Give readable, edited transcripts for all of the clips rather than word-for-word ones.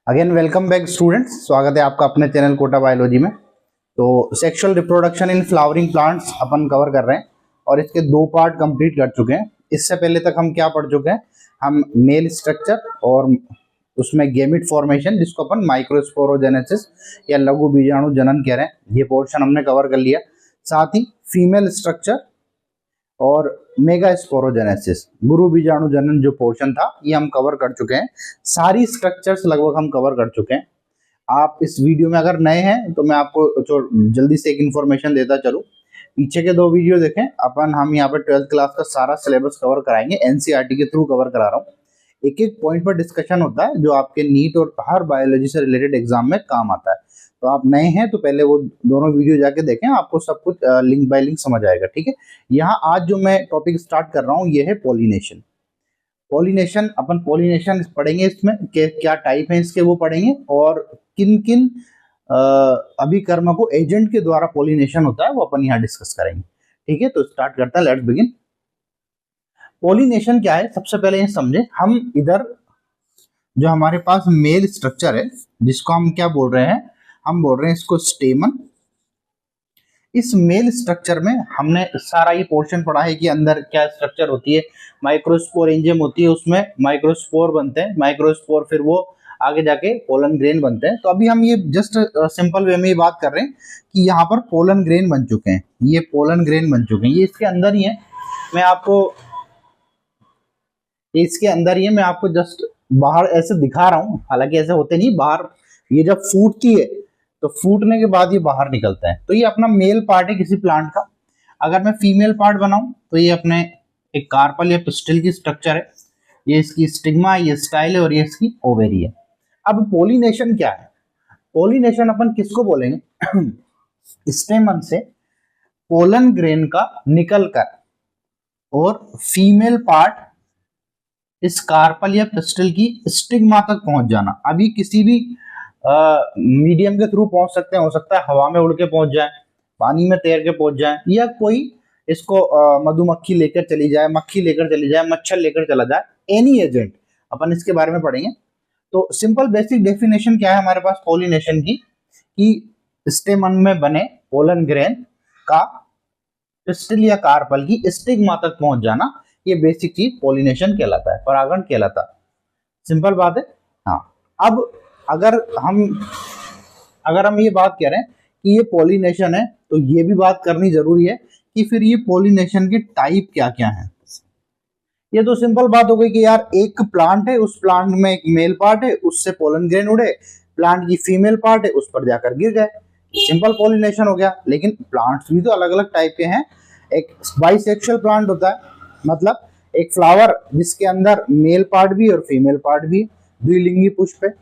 Again welcome back students, स्वागत है आपका अपने चैनल कोटा बायोलॉजी में। तो sexual reproduction in flowering plants upon cover कर रहे हैं और इसके दो पार्ट कंप्लीट कर चुके हैं। इससे पहले तक हम क्या पढ़ चुके हैं? हम मेल स्ट्रक्चर और उसमें गेमिट फॉर्मेशन, जिसको अपन माइक्रोस्पोरोजेनेसिस या लघु बीजाणु जनन कह रहे हैं, ये पोर्शन हमने कवर कर लिया। साथ ही फीमेल स्ट्रक्चर और मेगा स्पोरोजेनेसिस, गुरु बीजाणु जनन जो पोर्शन था, ये हम कवर कर चुके हैं। सारी स्ट्रक्चर्स लगभग हम कवर कर चुके हैं। आप इस वीडियो में अगर नए हैं तो मैं आपको जल्दी से एक इन्फॉर्मेशन देता चलूं, पीछे के दो वीडियो देखें। हम यहाँ पर 12th क्लास का सारा सिलेबस कवर कराएंगे, एनसीईआरटी के थ्रू कवर करा रहा हूँ। एक एक पॉइंट पर डिस्कशन होता है जो आपके नीट और हर बायोलॉजी से रिलेटेड एग्जाम में काम आता है। तो आप नए हैं तो पहले वो दोनों वीडियो जाके देखें, आपको सब कुछ लिंक बाय लिंक समझ आएगा। ठीक है, यहाँ आज जो मैं टॉपिक स्टार्ट कर रहा हूँ ये है पॉलिनेशन। पॉलिनेशन, अपन पॉलिनेशन पढ़ेंगे, इसमें क्या टाइप है इसके वो पढ़ेंगे, और किन किन अभिकर्म को एजेंट के द्वारा पॉलिनेशन होता है वो अपन यहाँ डिस्कस करेंगे। ठीक है, तो स्टार्ट करता है, लेट्स बिगिन। पॉलिनेशन क्या है, सबसे पहले ये समझे। हम इधर जो हमारे पास मेल स्ट्रक्चर है, जिसको हम क्या बोल रहे हैं, हम बोल रहे हैं इसको स्टेमन। इस मेल स्ट्रक्चर में हमने सारा ये पोर्शन पढ़ा है कि अंदर क्या स्ट्रक्चर होती है। माइक्रोस्पोर एंजाइम होती है, उसमें माइक्रोस्पोर बनते हैं, माइक्रोस्पोर फिर वो आगे जाके पोलन ग्रेन बनते हैं। तो अभी हम ये जस्ट सिंपल वे में ये बात कर रहे हैं कि यहाँ पर पोलन ग्रेन बन चुके हैं, ये पोलन ग्रेन बन चुके हैं, ये इसके अंदर ही है। मैं आपको इसके अंदर ही है, मैं आपको जस्ट बाहर ऐसे दिखा रहा हूँ, हालांकि ऐसे होते नहीं। बाहर ये जब फूटती है तो फूटने के बाद ये बाहर निकलता है। तो ये अपना मेल पार्ट है किसी प्लांट का। अगर मैं फीमेल पार्ट बनाऊं तो ये अपने एक कार्पल या पिस्टिल की स्ट्रक्चर है, ये इसकी स्टिग्मा, ये स्टाइल है और ये इसकी ओवेरी है। अब पॉलिनेशन क्या है? पॉलिनेशन अपन किसको बोलेंगे? स्टेमन से पोलन ग्रेन का निकलकर और फीमेल पार्ट इस कार्पल या पिस्टिल की स्टिग्मा तक पहुंच जाना। अभी किसी भी मीडियम के थ्रू पहुंच सकते हैं, हो सकता है हवा में उड़ के पहुंच जाए, पानी में तैर के पहुंच जाए, या कोई इसको मधुमक्खी लेकर चली जाए, मक्खी लेकर चली जाए, मच्छर लेकर चला जाए, एनी एजेंट, अपन इसके बारे में पढ़ेंगे। तो सिंपल बेसिक डेफिनेशन क्या है हमारे पास पॉलिनेशन की, कि स्टेमन में बने पोलन ग्रेन का पिस्टिल या कार्पल की स्टिग्मा तक पहुंच जाना, ये बेसिक चीज पॉलिनेशन कहलाता है, परागण कहलाता है। सिंपल बात है। हाँ, अब अगर हम ये बात कह रहे हैं कि ये पॉलिनेशन है, तो ये भी बात करनी जरूरी है कि फिर ये पॉलिनेशन के टाइप क्या क्या हैं। ये तो सिंपल बात हो गई कि यार एक प्लांट है, उस प्लांट में एक मेल पार्ट है, उससे पोलन ग्रेन उड़े, प्लांट की फीमेल पार्ट है, उस पर जाकर गिर गए, सिंपल पॉलिनेशन हो गया। लेकिन प्लांट्स भी तो अलग अलग टाइप के हैं। एक बाइसेक्सुअल प्लांट होता है, मतलब एक फ्लावर जिसके अंदर मेल पार्ट भी और फीमेल पार्ट भी। द्विलिंगी पुष्प है,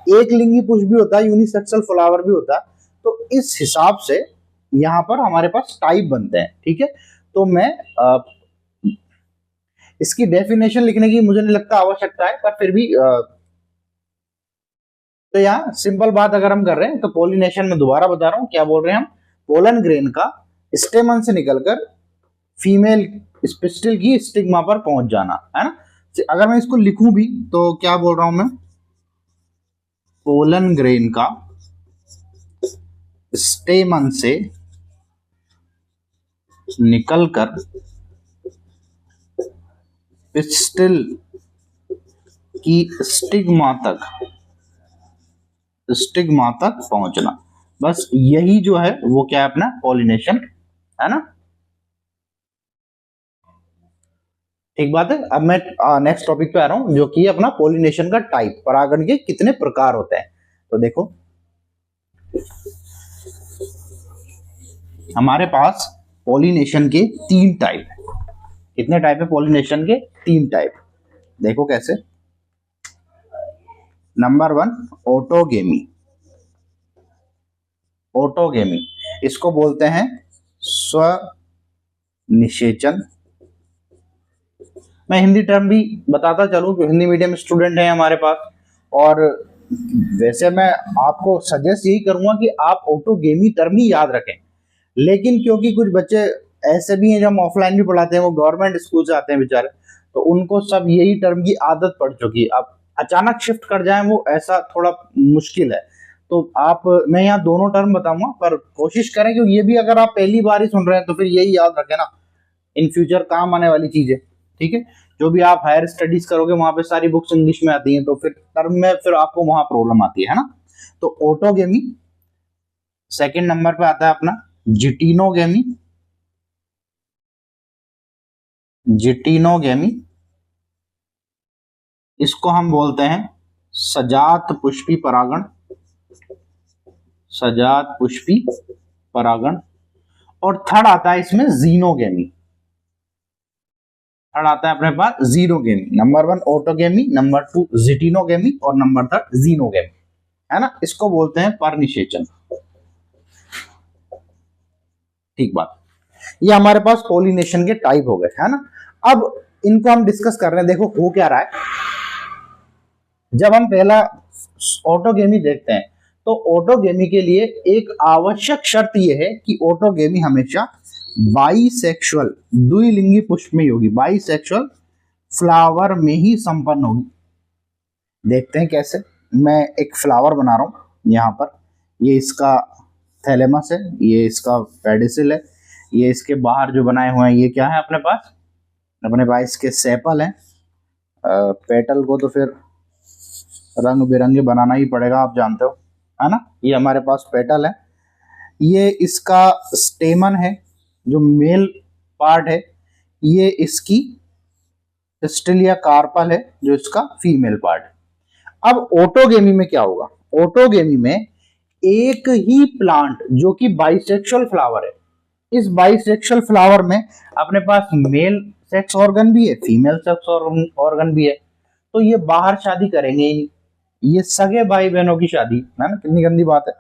एक लिंगी पुष्प भी होता है, यूनिसेक्सुअल फ्लावर भी होता है। तो इस हिसाब से यहाँ पर हमारे पास टाइप बनते हैं। ठीक है, तो मैं इसकी डेफिनेशन लिखने की मुझे नहीं लगता आवश्यकता है, पर फिर भी तो यहाँ सिंपल बात अगर हम कर रहे हैं तो पॉलिनेशन में दोबारा बता रहा हूँ क्या बोल रहे हैं हम, पोलन ग्रेन का स्टेमन से निकलकर फीमेल पिस्टिल की स्टिग्मा पर पहुंच जाना, है ना। अगर मैं इसको लिखूं भी तो क्या बोल रहा हूं मैं, पोलन ग्रेन का स्टेमन से निकलकर पिस्टिल की स्टिग्मा तक पहुंचना, बस यही जो है वो क्या है, अपना पॉलिनेशन, है ना। ठीक बात है। अब मैं नेक्स्ट टॉपिक पे आ रहा हूं, जो कि अपना पॉलिनेशन का टाइप, परागण के कितने प्रकार होते हैं। तो देखो हमारे पास पॉलिनेशन के 3 टाइप है। कितने टाइप है पॉलिनेशन के? 3 टाइप। देखो कैसे। Number 1, autogamy. ऑटोगेमी इसको बोलते हैं स्वनिषेचन। मैं हिंदी टर्म भी बताता चलूं कि हिंदी मीडियम स्टूडेंट हैं हमारे पास, और वैसे मैं आपको सजेस्ट यही करूंगा कि आप ऑटोगेमी टर्म ही याद रखें। लेकिन क्योंकि कुछ बच्चे ऐसे भी हैं जो हम ऑफलाइन भी पढ़ाते हैं, वो गवर्नमेंट स्कूल से आते हैं बेचारे, तो उनको सब यही टर्म की आदत पड़ चुकी है। अब अचानक शिफ्ट कर जाए वो ऐसा थोड़ा मुश्किल है। तो आप, मैं यहाँ दोनों टर्म बताऊंगा, पर कोशिश करें कि ये भी अगर आप पहली बार ही सुन रहे हैं तो फिर यही याद रखें ना, इन फ्यूचर काम आने वाली चीज है। ठीक है, जो भी आप हायर स्टडीज करोगे वहां पे सारी बुक्स इंग्लिश में आती हैं, तो फिर टर्म में फिर आपको वहां प्रॉब्लम आती है ना। तो ऑटोगेमी सेकंड नंबर पे आता है अपना जिटिनोगेमी। जिटिनोगेमी इसको हम बोलते हैं सजात पुष्पी परागण। सजात पुष्पी परागण। और थर्ड आता है इसमें जीनोगेमी। थर्ड आता है अपने पास xenogamy. Number 1 autogamy, number 2 geitonogamy और नंबर 3 जीनोगेमी, है ना। इसको बोलते हैं परनिषेचन। ठीक बात, ये हमारे पास पॉलिनेशन के टाइप हो गए, है ना। अब इनको हम डिस्कस कर रहे हैं। देखो हो क्या रहा है, जब हम पहला ऑटोगेमी देखते हैं तो ऑटोगेमी के लिए एक आवश्यक शर्त यह है कि ऑटोगेमी हमेशा बाइसेक्सुअल, द्विलिंगी पुष्प में होगी, बाइसेक्सुअल फ्लावर में ही संपन्न होगी। देखते हैं कैसे। मैं एक फ्लावर बना रहा हूं यहाँ पर, ये इसका थैलेमस है, ये इसका पेडिसिल है, ये इसके बाहर जो बनाए हुए हैं ये क्या है अपने पास इसके सेपल हैं। पेटल को तो फिर रंग बिरंगे बनाना ही पड़ेगा, आप जानते हो, है ना। ये हमारे पास पेटल है, ये इसका स्टेमन है जो मेल पार्ट है, ये इसकी स्टिलिया कार्पल है जो इसका फीमेल पार्ट है। अब ऑटोगेमी में क्या होगा, ऑटोगेमी में एक ही प्लांट जो कि बाइसेक्सुअल फ्लावर है, इस बाइसेक्सुअल फ्लावर में अपने पास मेल सेक्स ऑर्गन भी है, फीमेल सेक्स ऑर्गन भी है। तो ये बाहर शादी करेंगे ही नहीं, ये सगे भाई बहनों की शादी, है ना। कितनी गंदी बात है।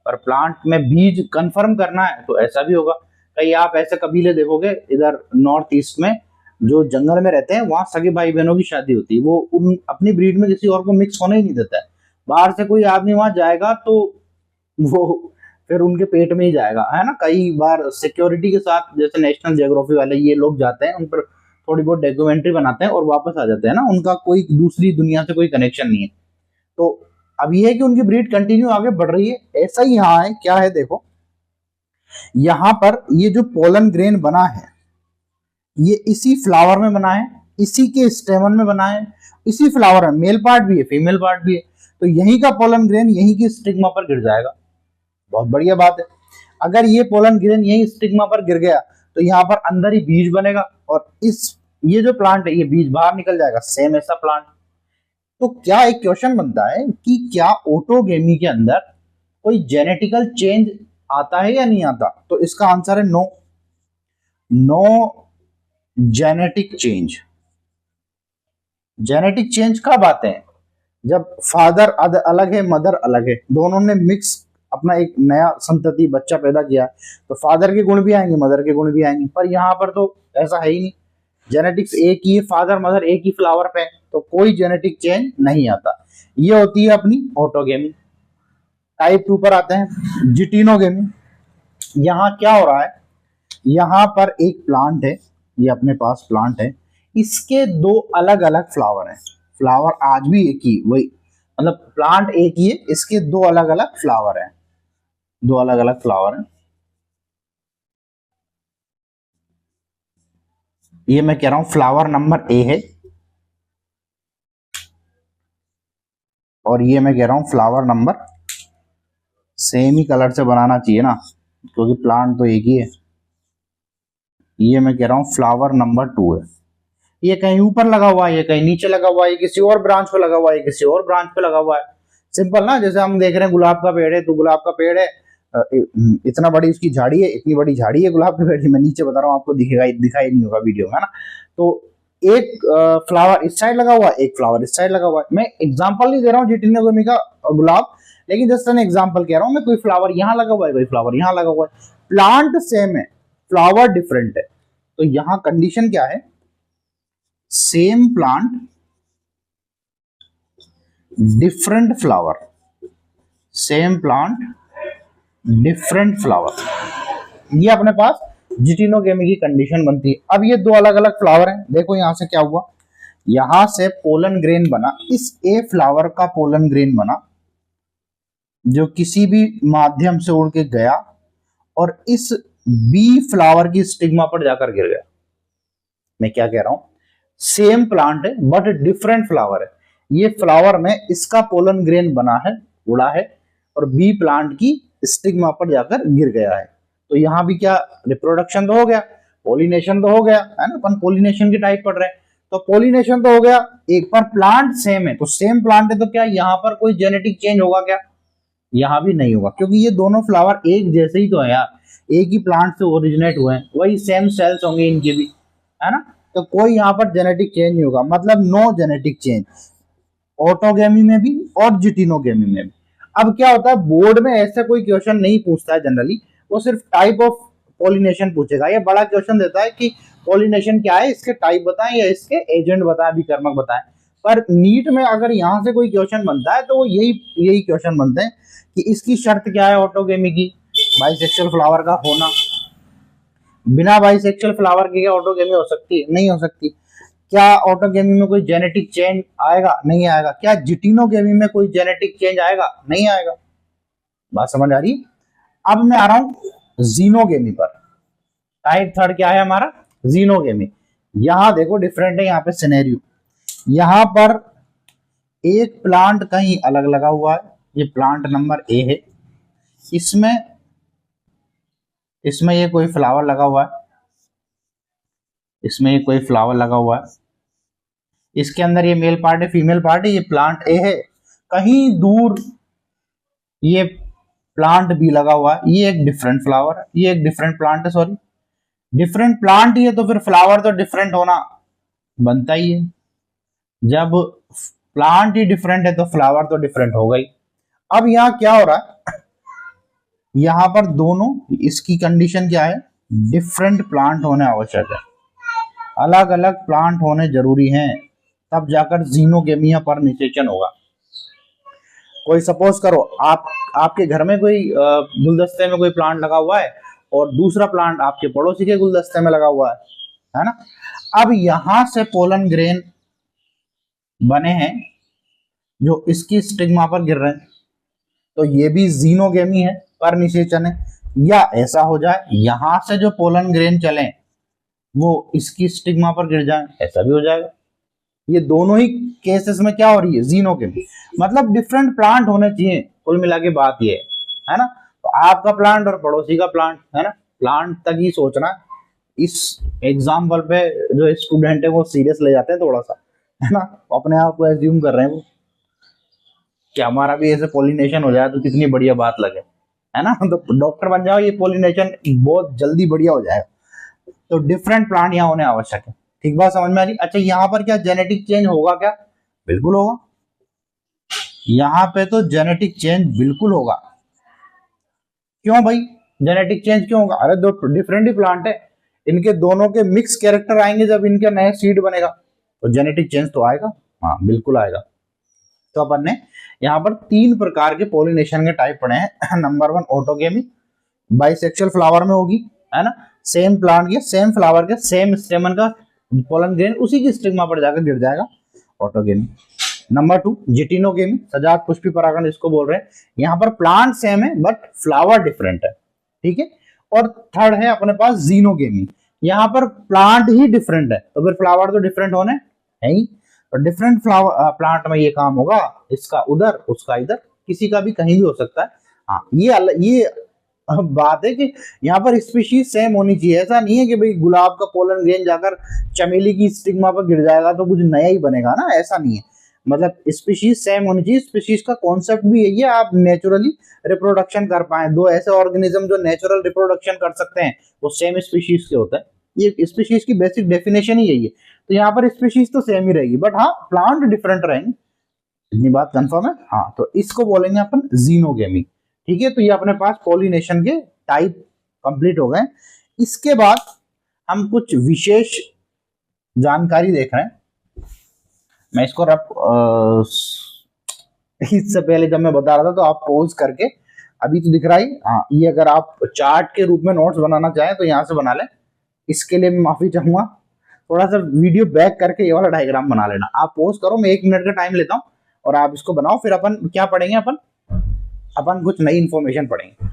पर प्लांट में बीज कंफर्म करना है तो ऐसा भी होगा। कई आप ऐसे कबीले देखोगे इधर नॉर्थ ईस्ट में, जो जंगल में रहते हैं, वहां सगे भाई बहनों की शादी होती है। वो उन अपनी ब्रीड में किसी और को मिक्स होने ही नहीं देता है। बाहर से कोई आदमी वहां जाएगा तो वो फिर उनके पेट में ही जाएगा, है ना। कई बार सिक्योरिटी के साथ, जैसे नेशनल ज्योग्राफी वाले ये लोग जाते हैं, उन पर थोड़ी बहुत डॉक्यूमेंट्री बनाते हैं और वापस आ जाते हैं ना, उनका कोई दूसरी दुनिया से कोई कनेक्शन नहीं है। तो अब ये है कि उनकी ब्रीड कंटिन्यू आगे बढ़ रही है। ऐसा ही यहाँ है, क्या है देखो, यहां पर ये जो पोलन ग्रेन बना है ये इसी फ्लावर में बना है, इसी के स्टेमन में बना है, इसी फ्लावर में मेल पार्ट भी है, फीमेल पार्ट भी है। तो यहीं का पोलन ग्रेन यहीं की स्टिग्मा पर गिर जाएगा। बहुत बढ़िया बात है। अगर ये पोलन ग्रेन यहीं स्टिग्मा पर गिर गया तो यहाँ पर अंदर ही बीज बनेगा और ये जो प्लांट है ये बीज बाहर निकल जाएगा, सेम ऐसा प्लांट। तो क्या एक क्वेश्चन बनता है कि क्या ऑटोगेमी के अंदर कोई जेनेटिकल चेंज आता है या नहीं आता। तो इसका आंसर है no. No genetic change. Genetic change कब आते हैं, जब फादर अलग है, मदर अलग है, दोनों ने मिक्स अपना एक नया संतति बच्चा पैदा किया, तो फादर के गुण भी आएंगे, मदर के गुण भी आएंगे। पर यहाँ पर तो ऐसा है ही नहीं, जेनेटिक्स एक ही है, फादर मदर एक ही फ्लावर पे, तो कोई जेनेटिक चेंज नहीं आता। ये होती है अपनी ऑटोगेमी। टाइप 2 पर आते हैं, जिटिनोगेमी। यहाँ क्या हो रहा है, यहाँ पर एक प्लांट है, ये अपने पास प्लांट है, इसके दो अलग अलग फ्लावर हैं। फ्लावर आज भी एक ही, वही मतलब प्लांट एक ही है, इसके दो अलग अलग फ्लावर हैं, दो अलग अलग फ्लावर हैं। ये मैं कह रहा हूं फ्लावर नंबर ए है, और ये मैं कह रहा हूं फ्लावर नंबर, सेम ही कलर से बनाना चाहिए ना, क्योंकि प्लांट तो एक ही है। ये मैं कह रहा हूं फ्लावर नंबर 2 है। ये कहीं ऊपर लगा हुआ है, ये कहीं नीचे लगा हुआ है, ये किसी और ब्रांच पे लगा हुआ है, किसी और ब्रांच पे लगा हुआ है। सिंपल ना, जैसे हम देख रहे हैं गुलाब का पेड़ है, तो गुलाब का पेड़ है, इतना बड़ी उसकी झाड़ी है, इतनी बड़ी झाड़ी है गुलाब के पेड़ की। मैं नीचे बता रहा हूँ, आपको दिखेगा, दिखाई नहीं होगा वीडियो में, है ना। तो एक फ्लावर इस साइड लगा हुआ है, एक फ्लावर इस साइड लगा हुआ है। मैं एग्जाम्पल नहीं दे रहा हूँ जिटिनोगेमी का गुलाब, लेकिन जस्ट एन एग्जाम्पल कह रहा हूँ मैं। कोई फ्लावर यहाँ लगा हुआ है, कोई फ्लावर यहाँ लगा हुआ है, प्लांट सेम है, फ्लावर डिफरेंट है। तो यहाँ कंडीशन क्या है, same plant different flower, same plant different flower, ये अपने पास जिटिनोगेमी की कंडीशन बनती है। अब ये दो अलग अलग फ्लावर हैं, देखो यहां से क्या हुआ, यहां से पोलन ग्रेन बना, इस ए फ्लावर का पोलन ग्रेन बना जो किसी भी माध्यम से उड़ के गया और इस बी फ्लावर की स्टिग्मा पर जाकर गिर गया। मैं क्या कह रहा हूं, सेम प्लांट है बट डिफरेंट फ्लावर है। ये फ्लावर में इसका पोलन ग्रेन बना है, उड़ा है, और बी प्लांट की स्टिग्मा पर जाकर गिर गया है। तो यहां भी क्या रिप्रोडक्शन तो हो गया, पोलिनेशन तो हो गया, है ना, अपन पोलिनेशन की टाइप पढ़ रहे हैं। तो पोलिनेशन तो हो गया, एक पर प्लांट सेम है, तो सेम प्लांट है तो क्या यहां पर कोई जेनेटिक चेंज होगा क्या? यहां भी नहीं होगा, क्योंकि ये दोनों फ्लावर एक जैसे ही तो है यार, एक ही प्लांट से ओरिजिनेट हुए हैं, वही सेम सेल्स होंगे इनके भी, है ना। तो कोई यहाँ पर जेनेटिक चेंज नहीं होगा, मतलब नो जेनेटिक चेंज, ऑटोगेमी में भी और जिटिनोगेमी में भी। अब क्या होता है, बोर्ड में ऐसा कोई क्वेश्चन नहीं पूछता है जनरली, वो सिर्फ टाइप ऑफ पॉलिनेशन पूछेगा। ये बड़ा क्वेश्चन देता है कि पॉलिनेशन क्या है, इसके टाइप बताएं या इसके एजेंट बताएं, विकर्मक बताएं। पर नीट में अगर यहाँ से कोई क्वेश्चन बनता है तो वो यही क्वेश्चन बनते हैं कि इसकी शर्त क्या है ऑटोगेमी की, बाइसेक्सुअल फ्लावर का होना। बिना बाइसेक्सुअल फ्लावर के क्या ऑटोगेमी हो सकती है? नहीं हो सकती। क्या ऑटोगेमी में कोई जेनेटिक चेंज आएगा? नहीं आएगा। क्या जिटिनोगेमी में कोई जेनेटिक चेंज आएगा? नहीं आएगा। बात समझ आ रही है? अब मैं आ रहा हूं जीनोगेमी पर। टाइप थर्ड क्या है हमारा? जीनोगेमी। यहां देखो डिफरेंट है, यहाँ पे सिनेरियो। यहां पर एक प्लांट कहीं अलग लगा हुआ है, ये प्लांट नंबर ए है, इसमें ये कोई फ्लावर लगा हुआ है, इसमें ये कोई फ्लावर लगा हुआ है, इसके अंदर ये मेल पार्ट है, फीमेल पार्ट है, ये प्लांट ए है। कहीं दूर ये प्लांट बी लगा हुआ है, ये एक डिफरेंट फ्लावर है, ये एक डिफरेंट प्लांट है, सॉरी डिफरेंट प्लांट ही है, तो फिर फ्लावर तो डिफरेंट होना बनता ही है। जब प्लांट ही डिफरेंट है तो फ्लावर तो डिफरेंट होगा ही। अब यहाँ क्या हो रहा है, यहां पर दोनों, इसकी कंडीशन क्या है, डिफरेंट प्लांट होने आवश्यक है, अलग अलग प्लांट होने जरूरी हैं, तब जाकर जीनोगेमिया पर निषेचन होगा। कोई सपोज करो आपके घर में कोई गुलदस्ते में कोई प्लांट लगा हुआ है और दूसरा प्लांट आपके पड़ोसी के गुलदस्ते में लगा हुआ है ना। अब यहां से पोलन ग्रेन बने हैं जो इसकी स्टिग्मा पर गिर रहे हैं, तो ये भी जीनोगेमी है, पर निषेचन है। या ऐसा हो जाए यहां से जो पोलन ग्रेन चले वो इसकी स्टिग्मा पर गिर जाए, ऐसा भी हो जाएगा। ये दोनों ही केसेस में क्या हो रही है, जीनोगेमी, मतलब डिफरेंट प्लांट होने चाहिए। कुल मिला के बात ये है ना। तो आपका प्लांट और पड़ोसी का प्लांट, है ना, प्लांट तक ही सोचना। इस एग्जाम्पल पे जो स्टूडेंट है वो सीरियस ले जाते हैं थोड़ा सा, है ना, अपने आप को एज्यूम कर रहे हैं वो कि हमारा भी ऐसे पॉलिनेशन हो जाए तो कितनी बढ़िया बात लगे, है ना। तो डॉक्टर बन जाओ, ये पॉलिनेशन बहुत जल्दी बढ़िया हो जाएगा। तो डिफरेंट प्लांट यहाँ होने आवश्यक है। ठीक बात समझ में आ रही? अच्छा, यहाँ पर क्या जेनेटिक चेंज होगा क्या? बिल्कुल होगा। यहाँ पे तो जेनेटिक चेंज बिल्कुल होगा। क्यों भाई जेनेटिक चेंज क्यों होगा? अरे दो डिफरेंट ही प्लांट है, इनके दोनों के मिक्स कैरेक्टर आएंगे, जब इनका नया सीड बनेगा तो जेनेटिक चेंज तो आएगा। हाँ बिल्कुल आएगा। तो अपन ने यहाँ पर 3 प्रकार के पॉलिनेशन के टाइप पढ़े हैं। नंबर 1 ऑटोगेमी, बाइसेक्सुअल फ्लावर में होगी, है ना, सेम प्लांट के सेम फ्लावर के सेम स्टेमन का पोलन ग्रेन उसी की स्टिग्मा पर जाकर गिर जाएगा, ऑटोगेमी। नंबर 2 जिटिनोगेमी, सजात पुष्पी परागण इसको बोल रहे हैं। यहाँ पर प्लांट सेम है बट फ्लावर डिफरेंट है, ठीक है। और थर्ड है अपने पास जीनोगेमी, यहाँ पर प्लांट ही डिफरेंट है तो फिर फ्लावर तो डिफरेंट होने है ही। और डिफरेंट फ्लावर प्लांट में ये काम होगा, इसका उधर उसका इधर, किसी का भी कहीं भी हो सकता है। हाँ ये बात है कि यहाँ पर स्पीशीज सेम होनी चाहिए। ऐसा नहीं है कि भाई गुलाब का पोलन ग्रेन जाकर चमेली की स्टिग्मा पर गिर जाएगा तो कुछ नया ही बनेगा ना, ऐसा नहीं है। मतलब स्पीशीज सेम होनी चाहिए। स्पीशीज का कॉन्सेप्ट भी यही है, आप नेचुरली रिप्रोडक्शन कर पाए। दो ऐसे ऑर्गेनिज्म जो नेचुरल रिप्रोडक्शन कर सकते हैं वो सेम स्पीशीज के होते हैं। ये स्पीशीज की बेसिक डेफिनेशन ही यही है। तो यहाँ पर स्पीशीज तो सेम ही रहेगी बट हाँ प्लांट डिफरेंट रहेंगे, इतनी बात कंफर्म है। हाँ तो इसको बोलेंगे अपन जीनोगेमी, ठीक है। तो ये अपने पास पॉलिनेशन के टाइप कंप्लीट हो गए। इसके बाद हम कुछ विशेष जानकारी देख रहे हैं। मैं इसको इससे पहले जब मैं बता रहा था तो आप पॉज करके, अभी तो दिख रहा ही, हाँ ये अगर आप चार्ट के रूप में नोट्स बनाना चाहें तो यहाँ से बना लें, इसके लिए मैं माफी चाहूंगा। थोड़ा सा वीडियो बैक करके ये वाला डायग्राम बना लेना। आप पोज करो, मैं 1 मिनट का टाइम लेता हूँ और आप इसको बनाओ। फिर अपन क्या पढ़ेंगे, अपन कुछ नई इंफॉर्मेशन पढ़ेंगे।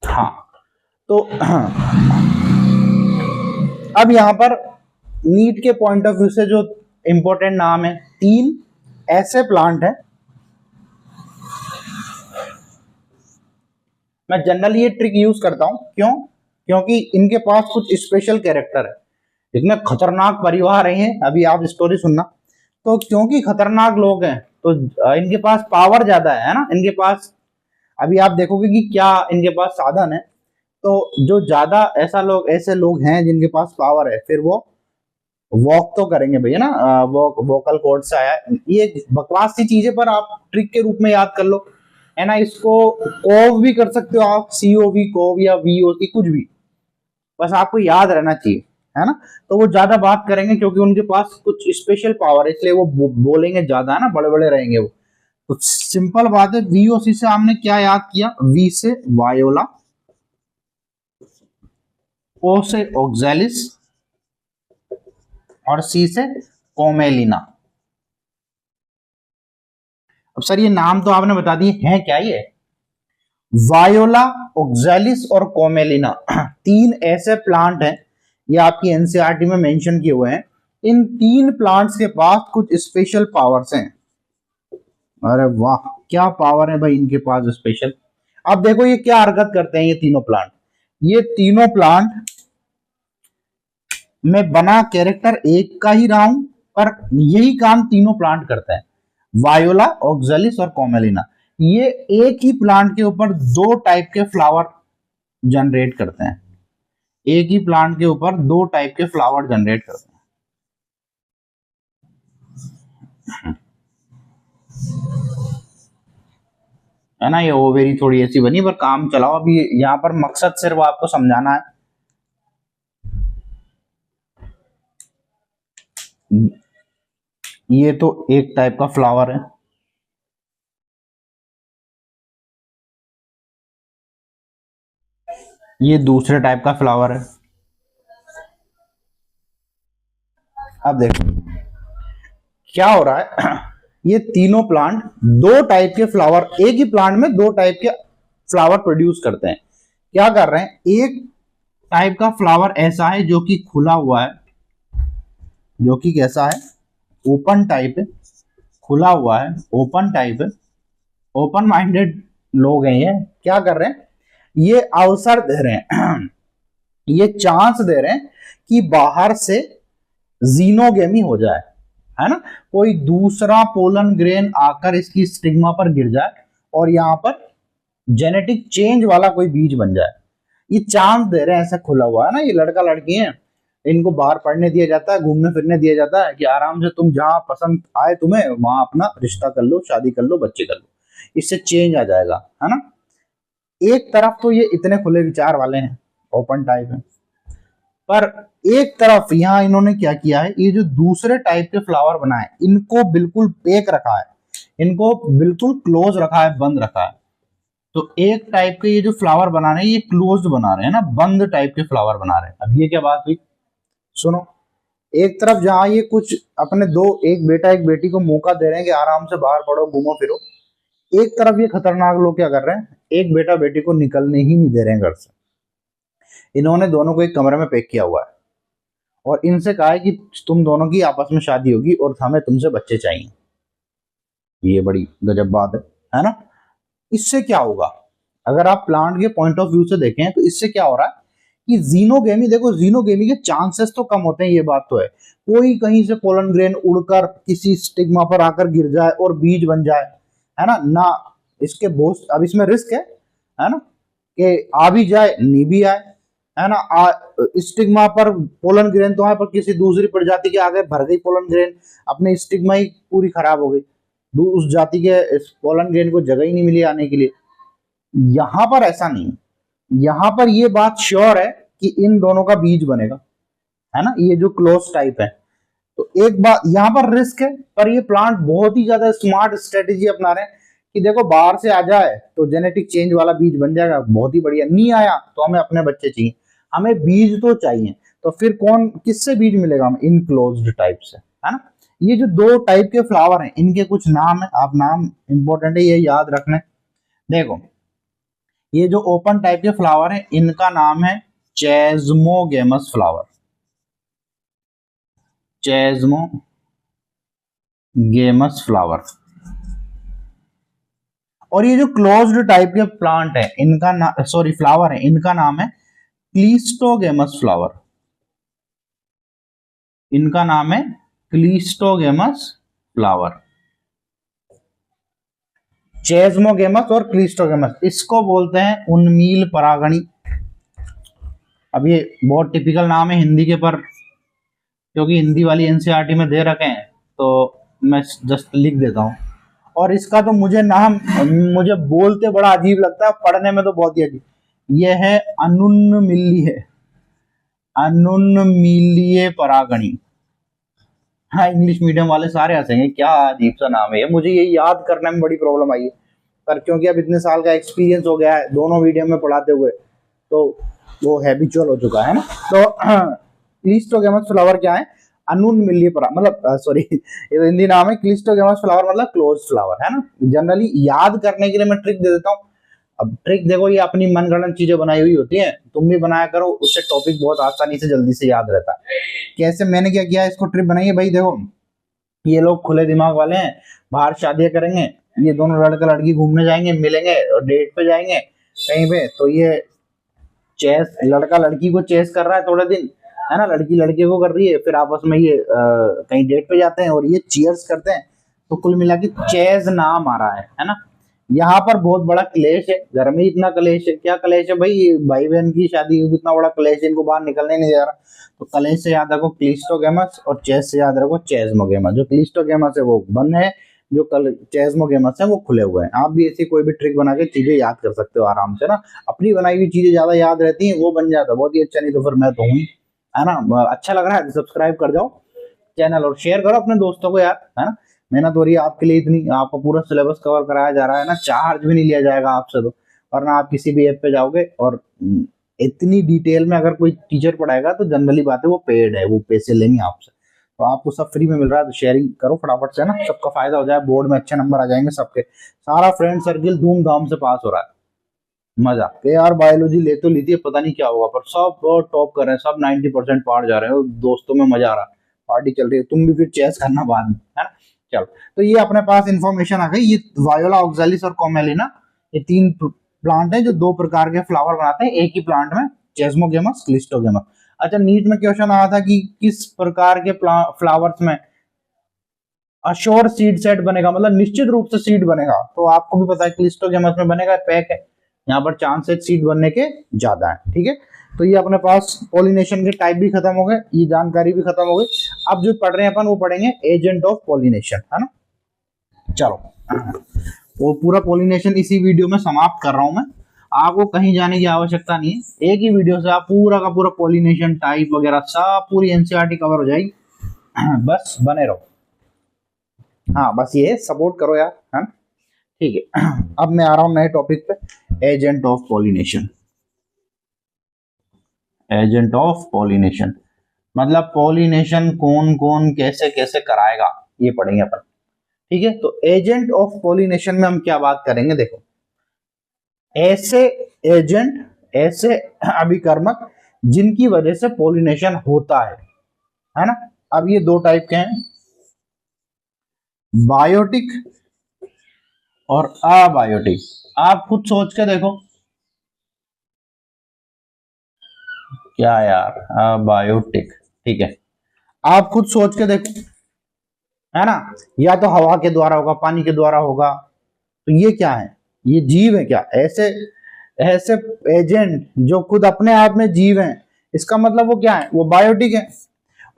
हाँ, तो अब यहां पर नीट के पॉइंट ऑफ व्यू से जो इंपॉर्टेंट नाम है, 3 ऐसे प्लांट है। मैं जनरली ये ट्रिक यूज करता हूं, क्यों? क्योंकि इनके पास कुछ स्पेशल कैरेक्टर है। इतने खतरनाक परिवार है, अभी आप स्टोरी सुनना। तो क्योंकि खतरनाक लोग हैं तो इनके पास पावर ज्यादा है ना, इनके पास। अभी आप देखोगे कि क्या इनके पास साधन है। तो जो ज्यादा ऐसे लोग हैं जिनके पास पावर है, फिर वो वॉक तो करेंगे भैया ना। वोकल कॉर्ड से आया, ये बकवास सी चीजें पर आप ट्रिक के रूप में याद कर लो, है ना। इसको कोव भी कर सकते हो आप, COV कोव या VOC कुछ भी, बस आपको याद रहना चाहिए, है ना। तो वो ज्यादा बात करेंगे क्योंकि उनके पास कुछ स्पेशल पावर है, इसलिए वो बोलेंगे ज्यादा, है ना, बड़े बड़े रहेंगे वो। तो सिंपल बात है, VOC से हमने क्या याद किया? V से वायोला, O से ऑक्सैलिस और C से कोमेलिना। अब सर ये नाम तो आपने बता दिए, हैं क्या ये? वायोला, ऑक्सैलिस और कोमेलिना 3 ऐसे प्लांट हैं, ये आपकी एनसीईआरटी में मेंशन किए हुए हैं। इन 3 प्लांट्स के पास कुछ स्पेशल पावर्स हैं। अरे वाह, क्या पावर है भाई इनके पास स्पेशल। अब देखो ये क्या हरकत करते हैं ये तीनों प्लांट। ये तीनों प्लांट मैं बना कैरेक्टर एक का ही रहा हूं, पर यही काम तीनों प्लांट करते हैं, वायोला, ऑक्सैलिस और कोमेलिना। ये एक ही प्लांट के ऊपर 2 टाइप के फ्लावर जनरेट करते हैं। एक ही प्लांट के ऊपर 2 टाइप के फ्लावर जनरेट करते हैं, है ना। ये ओवेरी थोड़ी ऐसी बनी, पर काम चलाओ। अभी यहाँ पर मकसद सिर्फ आपको समझाना है। ये तो एक टाइप का फ्लावर है, ये दूसरे टाइप का फ्लावर है। अब देखो क्या हो रहा है। ये तीनों प्लांट 2 टाइप के फ्लावर, एक ही प्लांट में 2 टाइप के फ्लावर प्रोड्यूस करते हैं। क्या कर रहे हैं? एक टाइप का फ्लावर ऐसा है जो कि खुला हुआ है, जो कि कैसा है? ओपन टाइप है, खुला हुआ है, ओपन टाइप है। ओपन माइंडेड लोग हैं ये। क्या कर रहे हैं? ये अवसर दे रहे हैं ये चांस दे रहे हैं कि बाहर से जीनोगेमी हो जाए, है ना। कोई दूसरा पोलन ग्रेन आकर इसकी स्टिग्मा पर गिर जाए और यहां पर जेनेटिक चेंज वाला कोई बीज बन जाए। ये चांस दे रहे हैं, ऐसा खुला हुआ है ना। ये लड़का लड़की है, इनको बाहर पढ़ने दिया जाता है, घूमने फिरने दिया जाता है कि आराम से तुम जहां पसंद आए तुम्हें वहां अपना रिश्ता कर लो, शादी कर लो, बच्चे कर लो, इससे चेंज आ जाएगा, है ना। एक तरफ तो ये इतने खुले विचार वाले हैं, ओपन टाइप है, पर एक तरफ यहां इन्होंने क्या किया है, ये जो दूसरे टाइप के फ्लावर बनाए इनको बिल्कुल पैक रखा है, इनको बिल्कुल क्लोज रखा है, बंद रखा है। तो एक टाइप के ये जो फ्लावर बना रहे हैं ये क्लोज्ड बना रहे हैं ना, बंद टाइप के फ्लावर बना रहे हैं। अब ये क्या बात हुई, सुनो। एक तरफ जहां ये कुछ अपने एक बेटा एक बेटी को मौका दे रहे हैं कि आराम से बाहर पढ़ो, घूमो फिरो, एक तरफ ये खतरनाक लोग क्या कर रहे हैं, एक बेटा बेटी को निकलने ही नहीं दे रहे हैं घर से। इन्होंने दोनों को एक कमरे में पैक किया हुआ है और इनसे कहा है कि तुम दोनों की आपस में शादी होगी और हमें तुमसे बच्चे चाहिए। ये बड़ी गजब बात है ना। इससे क्या होगा, अगर आप प्लांट के पॉइंट ऑफ व्यू से देखें तो इससे क्या हो रहा है कि जीनोगेमी, देखो जीनोगेमी के चांसेस तो कम होते हैं, ये बात तो है। कोई कहीं से पोलन ग्रेन उड़कर किसी स्टिग्मा पर आकर गिर जाए और बीज बन जाए, है ना ना। इसके बहुत, अब इसमें रिस्क है ना, कि आ भी जाए नहीं भी आए, है ना। स्टिग्मा पर पोलन ग्रेन तो है, पर किसी दूसरी प्रजाति के आगे भर गई पोलन ग्रेन, अपने स्टिग्मा ही पूरी खराब हो गई, उस जाति के पोलन ग्रेन को जगह ही नहीं मिली आने के लिए। यहां पर ऐसा नहीं, यहां पर ये बात श्योर है कि इन दोनों का बीज बनेगा, है ना, ये जो क्लोज टाइप है। तो एक बात यहाँ पर रिस्क है, पर ये प्लांट बहुत ही ज्यादा स्मार्ट स्ट्रेटेजी अपना रहे हैं कि देखो बाहर से आ जाए तो जेनेटिक चेंज वाला बीज बन जाएगा, बहुत ही बढ़िया। नहीं आया तो हमें अपने बच्चे चाहिए, हमें बीज तो चाहिए। तो फिर कौन किससे बीज मिलेगा, हमें इनक्लोज्ड टाइप से, है ना। ये जो दो टाइप के फ्लावर हैं इनके कुछ नाम है, आप नाम इंपॉर्टेंट है ये याद रखने। देखो ये जो ओपन टाइप के फ्लावर हैं इनका नाम है चेस्मोगेमस फ्लावर, चेस्मोगेमस फ्लावर। और ये जो क्लोज्ड टाइप के प्लांट है इनका फ्लावर है, इनका नाम है क्लिस्टोगेमस फ्लावर, इनका नाम है क्लिस्टोगेमस फ्लावर। चेस्मोगेमस और क्लिस्टोगेमस, इसको बोलते हैं उन्मील परागणी। अब ये बहुत टिपिकल नाम है हिंदी के, पर क्योंकि हिंदी वाली एनसीईआरटी में दे रखे हैं तो मैं जस्ट लिख देता हूँ। और इसका तो मुझे बोलते बड़ा अजीब लगता है, पढ़ने में तो बहुत ही अजीब। यह है अनुन्मीलीय परागणी। हाँ, इंग्लिश मीडियम वाले सारे हंसेंगे, क्या अजीब सा नाम है। मुझे ये याद करने में बड़ी प्रॉब्लम आई है, पर क्योंकि अब इतने साल का एक्सपीरियंस हो गया है दोनों मीडियम में पढ़ाते हुए, तो वो हैबिचुअल हो चुका है ना। तो क्लिस्टोगेमस फ्लावर क्या है, अनुन्मीलीय मतलब सॉरी ये तो हिंदी नाम है। क्लिस्टोगेमस फ्लावर मतलब क्लोज फ्लावर, है ना। जनरली याद करने के लिए मैं ट्रिक दे देता हूँ। अब ट्रिक देखो, ये अपनी मनगढ़ंत चीजें बनाई हुई होती हैं, तुम भी बनाया करो, उससे टॉपिक बहुत आसानी से जल्दी से याद रहता है। कैसे, मैंने क्या किया, इसको ट्रिक बनाई है भाई। देखो ये लोग खुले दिमाग वाले हैं, बाहर शादियां करेंगे, ये दोनों लड़का लड़की घूमने जाएंगे, मिलेंगे और डेट पे जाएंगे कहीं पे, तो ये चेस, लड़का लड़की को चेस कर रहा है थोड़े दिन, है ना, लड़की लड़के को कर रही है, फिर आपस में ये कहीं डेट पे जाते हैं और ये चीयर्स करते हैं, तो कुल मिला के चेस नाम आ रहा है ना। यहाँ पर बहुत बड़ा क्लेश है, घर में इतना क्लेश है। क्या क्लेश है भाई, भाई बहन की शादी, इतना बड़ा क्लेश है, इनको बाहर निकलने नहीं दे रहा। तो क्लेश से याद रखो क्लिस्टोगेमस, और चेस से याद रखो चेस्मोगेमस। जो क्लिस्टोगेमस है वो बंद है, जो चेस्मोगेमस है वो खुले हुए हैं। आप भी ऐसी कोई भी ट्रिक बना के चीजें याद कर सकते हो आराम से ना। अपनी बनाई हुई चीजें ज्यादा याद रहती हैं, वो बन जाता है बहुत ही अच्छा। नहीं तो फिर मैं तो हूँ, है ना। अच्छा लग रहा है तो सब्सक्राइब कर जाओ चैनल और शेयर करो अपने दोस्तों को यार, है ना। मेहनत हो रही है आपके लिए इतनी, आपका पूरा सिलेबस कवर कराया जा रहा है ना, चार्ज भी नहीं लिया जाएगा आपसे तो। वरना आप किसी भी ऐप पे जाओगे और इतनी डिटेल में अगर कोई टीचर पढ़ाएगा तो जनरली बात है वो पेड है, वो पैसे लेंगे आपसे। तो आपको सब फ्री में मिल रहा है, तो शेयरिंग करो फटाफट से ना, सबका फायदा हो जाए, बोर्ड में अच्छे नंबर आ जाएंगे सबके। सारा फ्रेंड सर्किल धूमधाम से पास हो रहा है, मजा के यार। बायोलॉजी ले तो ली थी, पता नहीं क्या होगा, पर सब टॉप कर रहे हैं, सब 90% पार जा रहे हैं, दोस्तों में मजा आ रहा है, पार्टी चल रही है। तुम भी फिर चेस करना बाद में, है ना। चलो, तो ये अपने पास इंफॉर्मेशन आ गई। ये वायोला ऑक्सालिस और कॉमेलिना, ये तीन प्लांट है जो दो प्रकार के फ्लावर बनाते हैं एक ही प्लांट में, चेस्मोगेमस, क्लिस्टोगेमस। अच्छा, नीट में क्वेश्चन आया था कि किस प्रकार के फ्लावर्स में अश्योर सीड सेट बनेगा, मतलब निश्चित रूप से सीड बनेगा। तो आपको भी पता है क्लिस्टोगेमस में बनेगा, पैक है, यहाँ पर चांसेस सीड बनने के ज्यादा है, ठीक है। तो ये अपने पास पॉलिनेशन के टाइप भी खत्म हो गए, ये जानकारी भी खत्म हो गई। अब जो पढ़ रहे हैं अपन वो पढ़ेंगे एजेंट ऑफ पॉलिनेशन, है ना। चलो, वो पूरा पॉलिनेशन इसी वीडियो में समाप्त कर रहा हूं मैं, आपको कहीं जाने की आवश्यकता नहीं है। एक ही वीडियो से आप पूरा का पूरा पॉलिनेशन टाइप वगैरह सब पूरी एनसीईआरटी कवर हो जाएगी। बस बने रहो, हाँ बस ये सपोर्ट करो यार, है, ठीक है। अब मैं आ रहा हूं नए टॉपिक पे, agent of pollination. Agent of pollination मतलब पॉलिनेशन कौन कौन कैसे कैसे कराएगा, ये पढ़ेंगे अपन, ठीक है। तो एजेंट ऑफ पॉलिनेशन में हम क्या बात करेंगे, देखो ऐसे एजेंट, ऐसे अभिकर्मक जिनकी वजह से पॉलिनेशन होता है ना। अब ये दो टाइप के हैं, बायोटिक और अबायोटिक। आप खुद सोच के देखो, क्या यार, अबायोटिक, ठीक है, आप खुद सोच के देखो, है ना। या तो हवा के द्वारा होगा, पानी के द्वारा होगा, तो ये क्या है, ये जीव है क्या, ऐसे ऐसे एजेंट जो खुद अपने आप में जीव हैं, इसका मतलब वो क्या है, वो बायोटिक है।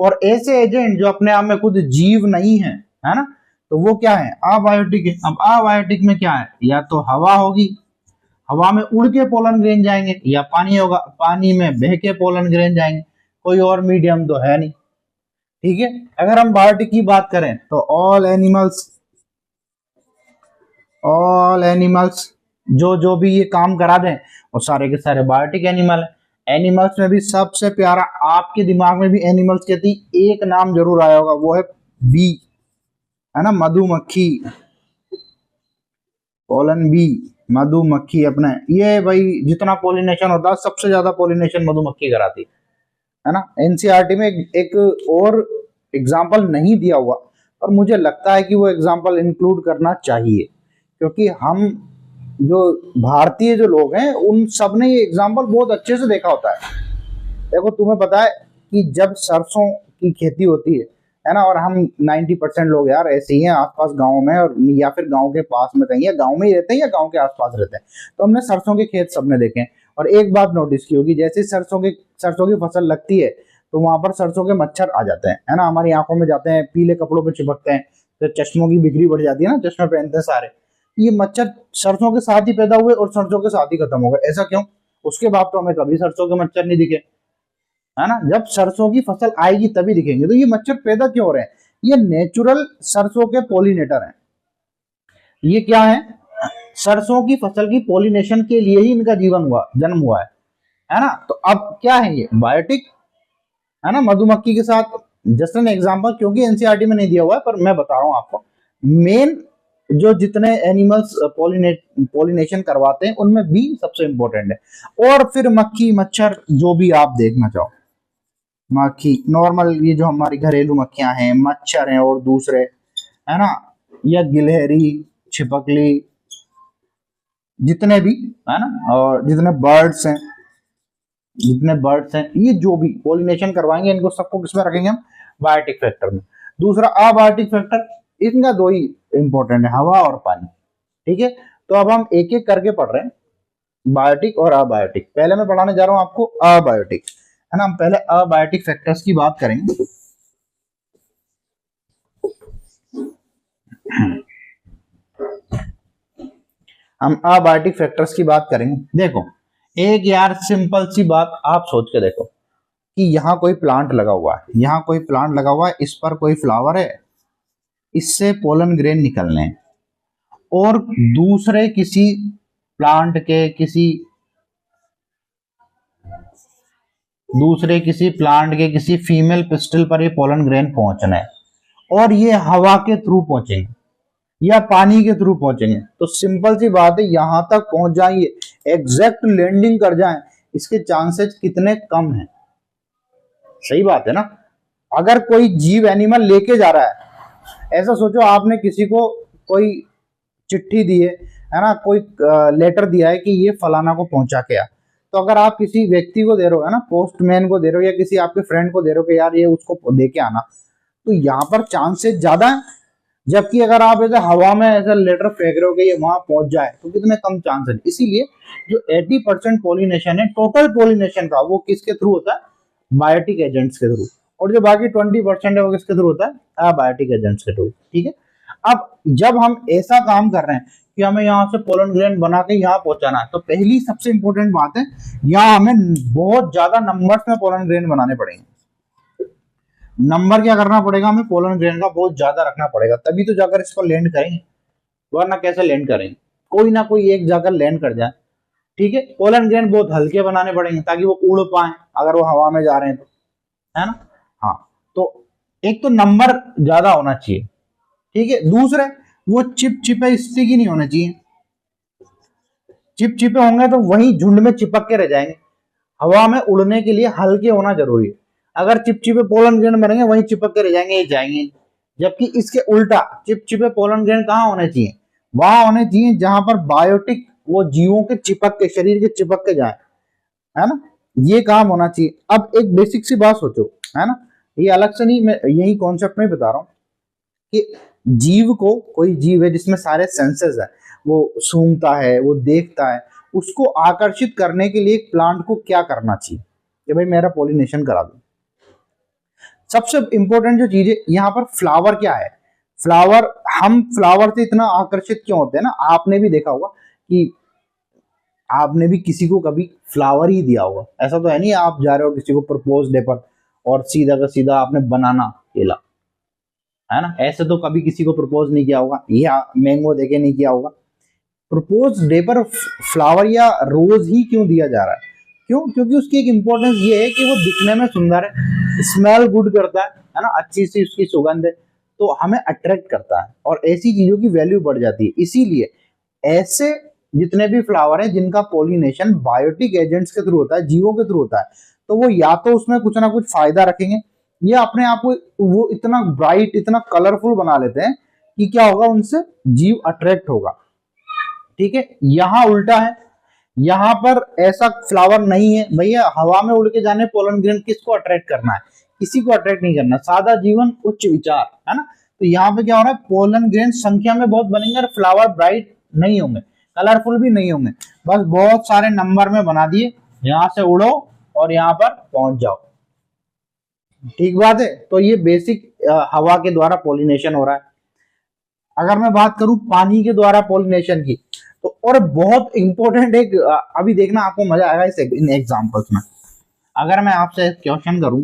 और ऐसे एजेंट जो अपने आप में खुद जीव नहीं है, है ना, तो वो क्या है, अबायोटिक है। अब अबायोटिक में क्या है, या तो हवा होगी, हवा में उड़ के पोलन ग्रेन जाएंगे, या पानी होगा, पानी में बह के पोलन ग्रेन जाएंगे, कोई और मीडियम तो है नहीं। ठीक है, अगर हम बायोटिक की बात करें तो ऑल एनिमल्स जो जो भी ये काम करा दें वो सारे के सारे बायोटिक एनिमल है। एनिमल्स में भी सबसे प्यारा, आपके दिमाग में भी एनिमल्स कहती एक नाम जरूर आया होगा, वो है बी, है ना, मधुमक्खी, पोलन बी, मधुमक्खी। अपने ये भाई जितना पोलिनेशन होता है सबसे ज्यादा पोलिनेशन मधुमक्खी कराती है ना। एनसीईआरटी में एक और एग्जाम्पल नहीं दिया हुआ, पर मुझे लगता है कि वो एग्जाम्पल इंक्लूड करना चाहिए, क्योंकि हम जो भारतीय जो लोग हैं उन सब ने ये एग्जाम्पल बहुत अच्छे से देखा होता है। देखो तुम्हें पता है कि जब सरसों की खेती होती है ना, और हम 90% लोग यार ऐसे ही हैं आसपास गाँव में, और या फिर गाँव के पास में कहीं, या गाँव में ही रहते हैं या गाँव के आसपास रहते हैं, तो हमने सरसों के खेत सबने देखे हैं। और एक बात नोटिस की होगी, जैसे सरसों की फसल लगती है तो वहां पर सरसों के मच्छर आ जाते हैं, है ना, हमारी आंखों में जाते हैं, पीले कपड़ों पे चिपकते हैं, तो चश्मों की बिक्री बढ़ जाती है ना, चश्मे पहनते हैं सारे। ये मच्छर सरसों के साथ ही पैदा हुए और सरसों के साथ ही खत्म हो गए, ऐसा क्यों? उसके बाद तो हमें कभी सरसों के मच्छर नहीं दिखे, है ना। जब सरसों की फसल आएगी तभी दिखेंगे। तो ये मच्छर पैदा क्यों हो रहे हैं? ये नेचुरल सरसों के पॉलिनेटर हैं। ये क्या है, सरसों की फसल की पॉलिनेशन के लिए ही इनका जन्म हुआ है ना। तो अब क्या है, ये बायोटिक है ना, मधुमक्खी के साथ जस्ट एन एग्जांपल, क्योंकि एनसीईआरटी में नहीं दिया हुआ है, पर मैं बता रहा हूं आपको। मेन जो जितने एनिमल्स पॉलिनेशन करवाते हैं उनमें भी सबसे इंपॉर्टेंट है। और फिर मक्खी मच्छर जो भी आप देखना चाहो, मक्खी नॉर्मल, ये जो हमारी घरेलू मक्खियां हैं, मच्छर हैं, और दूसरे, है ना, या गिलहरी, छिपकली, जितने भी, है ना, और जितने बर्ड्स हैं, ये जो भी पॉलिनेशन करवाएंगे इनको सबको किसमें रखेंगे हम, बायोटिक फैक्टर में। दूसरा अबायोटिक फैक्टर, इनका दो ही इंपॉर्टेंट है, हवा और पानी। ठीक है, तो अब हम एक एक करके पढ़ रहे हैं, बायोटिक और अबायोटिक। पहले मैं पढ़ाने जा रहा हूं आपको अबायोटिक, है ना। हम पहले अबायोटिक फैक्टर्स की बात करेंगे। हम अबायोटिक फैक्टर्स की बात करेंगे। देखो एक यार सिंपल सी बात आप सोच के देखो कि यहाँ कोई प्लांट लगा हुआ है, इस पर कोई फ्लावर है, इससे पोलन ग्रेन निकलने हैं, और दूसरे किसी प्लांट के किसी फीमेल पिस्टल पर ये पोलन ग्रेन पहुंचना है, और ये हवा के थ्रू पहुंचेंगे या पानी के थ्रू पहुंचेंगे। तो सिंपल सी बात है, यहां तक पहुंच जाएंगे, एग्जैक्ट लैंडिंग कर जाएं, इसके चांसेस कितने कम हैं। सही बात है ना। अगर कोई जीव एनिमल लेके जा रहा है, ऐसा सोचो आपने किसी को कोई चिट्ठी दी है ना, कोई लेटर दिया है कि ये फलाना को पहुंचा के आ, तो अगर आप किसी व्यक्ति को दे रहे हो, है ना, पोस्टमैन को दे रहे हो, या किसी आपके फ्रेंड को दे रहे हो कि यार ये उसको दे के आना, तो यहाँ पर चांसेस ज्यादा है। जबकि अगर आप ऐसे हवा में ऐसा लेटर फेंक रहे हो कि ये वहां पहुंच जाए, तो कितने कम चांस है। इसीलिए जो 80% पॉलिनेशन है टोटल पॉलिनेशन का, वो किसके थ्रू होता है, बायोटिक एजेंट्स के थ्रू, और जो बाकी 20% है वो किसके थ्रू होता है, अबायोटिक एजेंट्स के थ्रू। ठीक है, अब जब हम ऐसा काम कर रहे हैं कि हमें यहाँ से पोलन ग्रेन बना के यहाँ पहुंचाना है, तो पहली सबसे इंपॉर्टेंट बात है, यहाँ हमें बहुत ज्यादा नंबर्स में पोलन ग्रेन बनाने पड़ेंगे। नंबर क्या करना पड़ेगा, हमें पोलन ग्रेन का बहुत ज्यादा रखना पड़ेगा, तभी तो जाकर इसको लैंड करेंगे, वरना कैसे लैंड करेंगे, कोई ना कोई एक जाकर लैंड कर जाए। ठीक है, पोलन ग्रेन बहुत हल्के बनाने पड़ेंगे ताकि वो उड़ पाए अगर वो हवा में जा रहे हैं तो, है ना। हाँ, तो एक तो नंबर ज्यादा होना चाहिए। ठीक है, दूसरे वो चिपचिपे स्टिकी नहीं होने चाहिए, चिपचिपे होंगे तो वही झुंड में चिपक के रह जाएंगे। हवा में उड़ने के लिए हल्के होना जरूरी है, अगर चिपचिपे पोलन ग्रेन बनेंगे वहीं चिपक के रह जाएंगे, ये जाएंगे। जबकि इसके उल्टा चिपचिपे पोलन ग्रेन कहाँ होने चाहिए, वहां होने चाहिए जहां पर बायोटिक वो जीवों के चिपक के, शरीर के चिपक के जाए, है ना, ये काम होना चाहिए। अब एक बेसिक सी बात सोचो, है ना, ये अलग से नहीं, मैं यही कॉन्सेप्ट में बता रहा हूं कि जीव को, कोई जीव है जिसमें सारे सेंसेस है, वो सूंघता है, वो देखता है, उसको आकर्षित करने के लिए एक प्लांट को क्या करना चाहिए कि भाई मेरा पॉलिनेशन करा दो। सबसे इंपॉर्टेंट जो चीज है यहाँ पर, फ्लावर क्या है। फ्लावर, हम फ्लावर से इतना आकर्षित क्यों होते हैं ना, आपने भी देखा होगा कि आपने भी किसी को कभी फ्लावर ही दिया होगा, ऐसा तो है नहीं आप जा रहे हो किसी को प्रपोज डे पर और सीधा का सीधा आपने बनाना केला, है ना, ऐसे तो कभी किसी को प्रपोज नहीं किया होगा या मैंगो देके नहीं किया होगा। प्रपोज डे पर फ्लावर या रोज ही क्यों दिया जा रहा है, क्यों? क्योंकि उसकी एक इंपॉर्टेंस ये है कि वो दिखने में सुंदर है, स्मेल गुड करता है ना, अच्छी सी उसकी सुगंध है, तो हमें अट्रैक्ट करता है और ऐसी चीजों की वैल्यू बढ़ जाती है। इसीलिए ऐसे जितने भी फ्लावर हैं जिनका पॉलिनेशन बायोटिक एजेंट्स के थ्रू होता है, जीवों के थ्रू होता है, तो वो या तो उसमें कुछ ना कुछ फायदा रखेंगे या अपने आप को वो इतना ब्राइट, इतना कलरफुल बना लेते हैं कि क्या होगा, उनसे जीव अट्रैक्ट होगा। ठीक है, यहां उल्टा है, यहां पर ऐसा फ्लावर नहीं है भैया, हवा में उड़ के जाने पोलन ग्रेन किसको अट्रैक्ट करना है, किसी को अट्रैक्ट नहीं करना, सादा जीवन उच्च विचार, है ना। तो यहाँ पे क्या हो रहा है, पोलन ग्रेन संख्या में बहुत बनेंगे और फ्लावर ब्राइट नहीं होंगे, कलरफुल भी नहीं होंगे, बस बहुत सारे नंबर में बना दिए, यहां से उड़ो और यहां पर पहुंच जाओ। ठीक बात है, तो ये बेसिक हवा के द्वारा पॉलिनेशन हो रहा है। अगर मैं बात करूं पानी के द्वारा पॉलिनेशन की, तो और बहुत इंपॉर्टेंट एक, अभी देखना आपको मजा आएगा इस इन एग्जांपल्स में। अगर मैं आपसे क्वेश्चन करूं,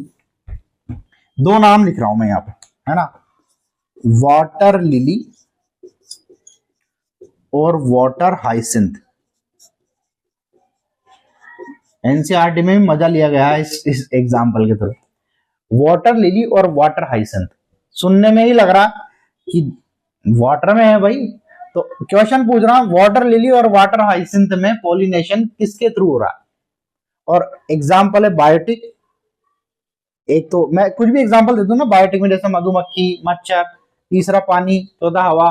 दो नाम लिख रहा हूं मैं यहाँ पे, है ना, वाटर लिली और वाटर हाइसिंथ। एनसीईआरटी में भी मजा लिया गया है इस एग्जाम्पल के थ्रू। वाटर लिली और वाटर हाइसिंथ, सुनने में ही लग रहा कि वाटर में है भाई, तो क्वेश्चन पूछ रहा हूं वाटर लिली और वाटर हाइसिंथ में पॉलिनेशन किसके थ्रू हो रहा है, और एग्जाम्पल है बायोटिक। एक तो मैं कुछ भी एग्जाम्पल दे दूं ना बायोटिक में, जैसे मधुमक्खी, मच्छर, तीसरा पानी, चौथा हवा,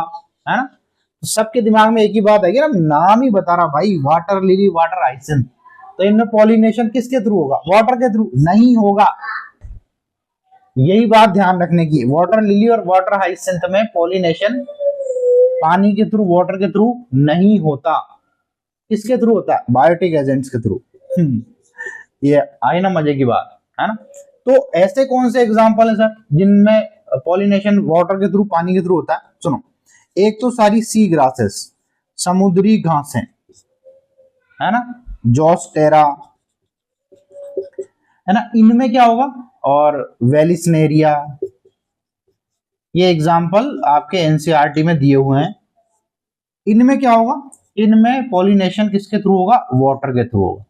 है ना, तो सबके दिमाग में एक ही बात है कि ना, नाम ही बता रहा भाई, वाटर लिली वाटर हाइसिंथ, तो इनमें पॉलिनेशन किसके थ्रू होगा, वाटर के थ्रू नहीं होगा। यही बात ध्यान रखने की, वाटर लिली और वाटर हाइसिंथ में पॉलिनेशन पानी के थ्रू, वाटर के थ्रू नहीं होता, किसके थ्रू होता है, बायोटिक एजेंट्स के थ्रू। ये आई ना मजे की बात, है ना। तो ऐसे कौन से एग्जांपल है सर जिनमें पॉलिनेशन वाटर के थ्रू, पानी के थ्रू होता है? सुनो, एक तो सारी सी ग्रासेस, समुद्री घासें, है ना, जोस्टेरा, है ना, इनमें क्या होगा, और वेलिस्नेरिया, ये एग्जाम्पल आपके एनसीईआरटी में दिए हुए हैं। इनमें क्या होगा, इनमें पॉलिनेशन किसके थ्रू होगा, वाटर के थ्रू होगा।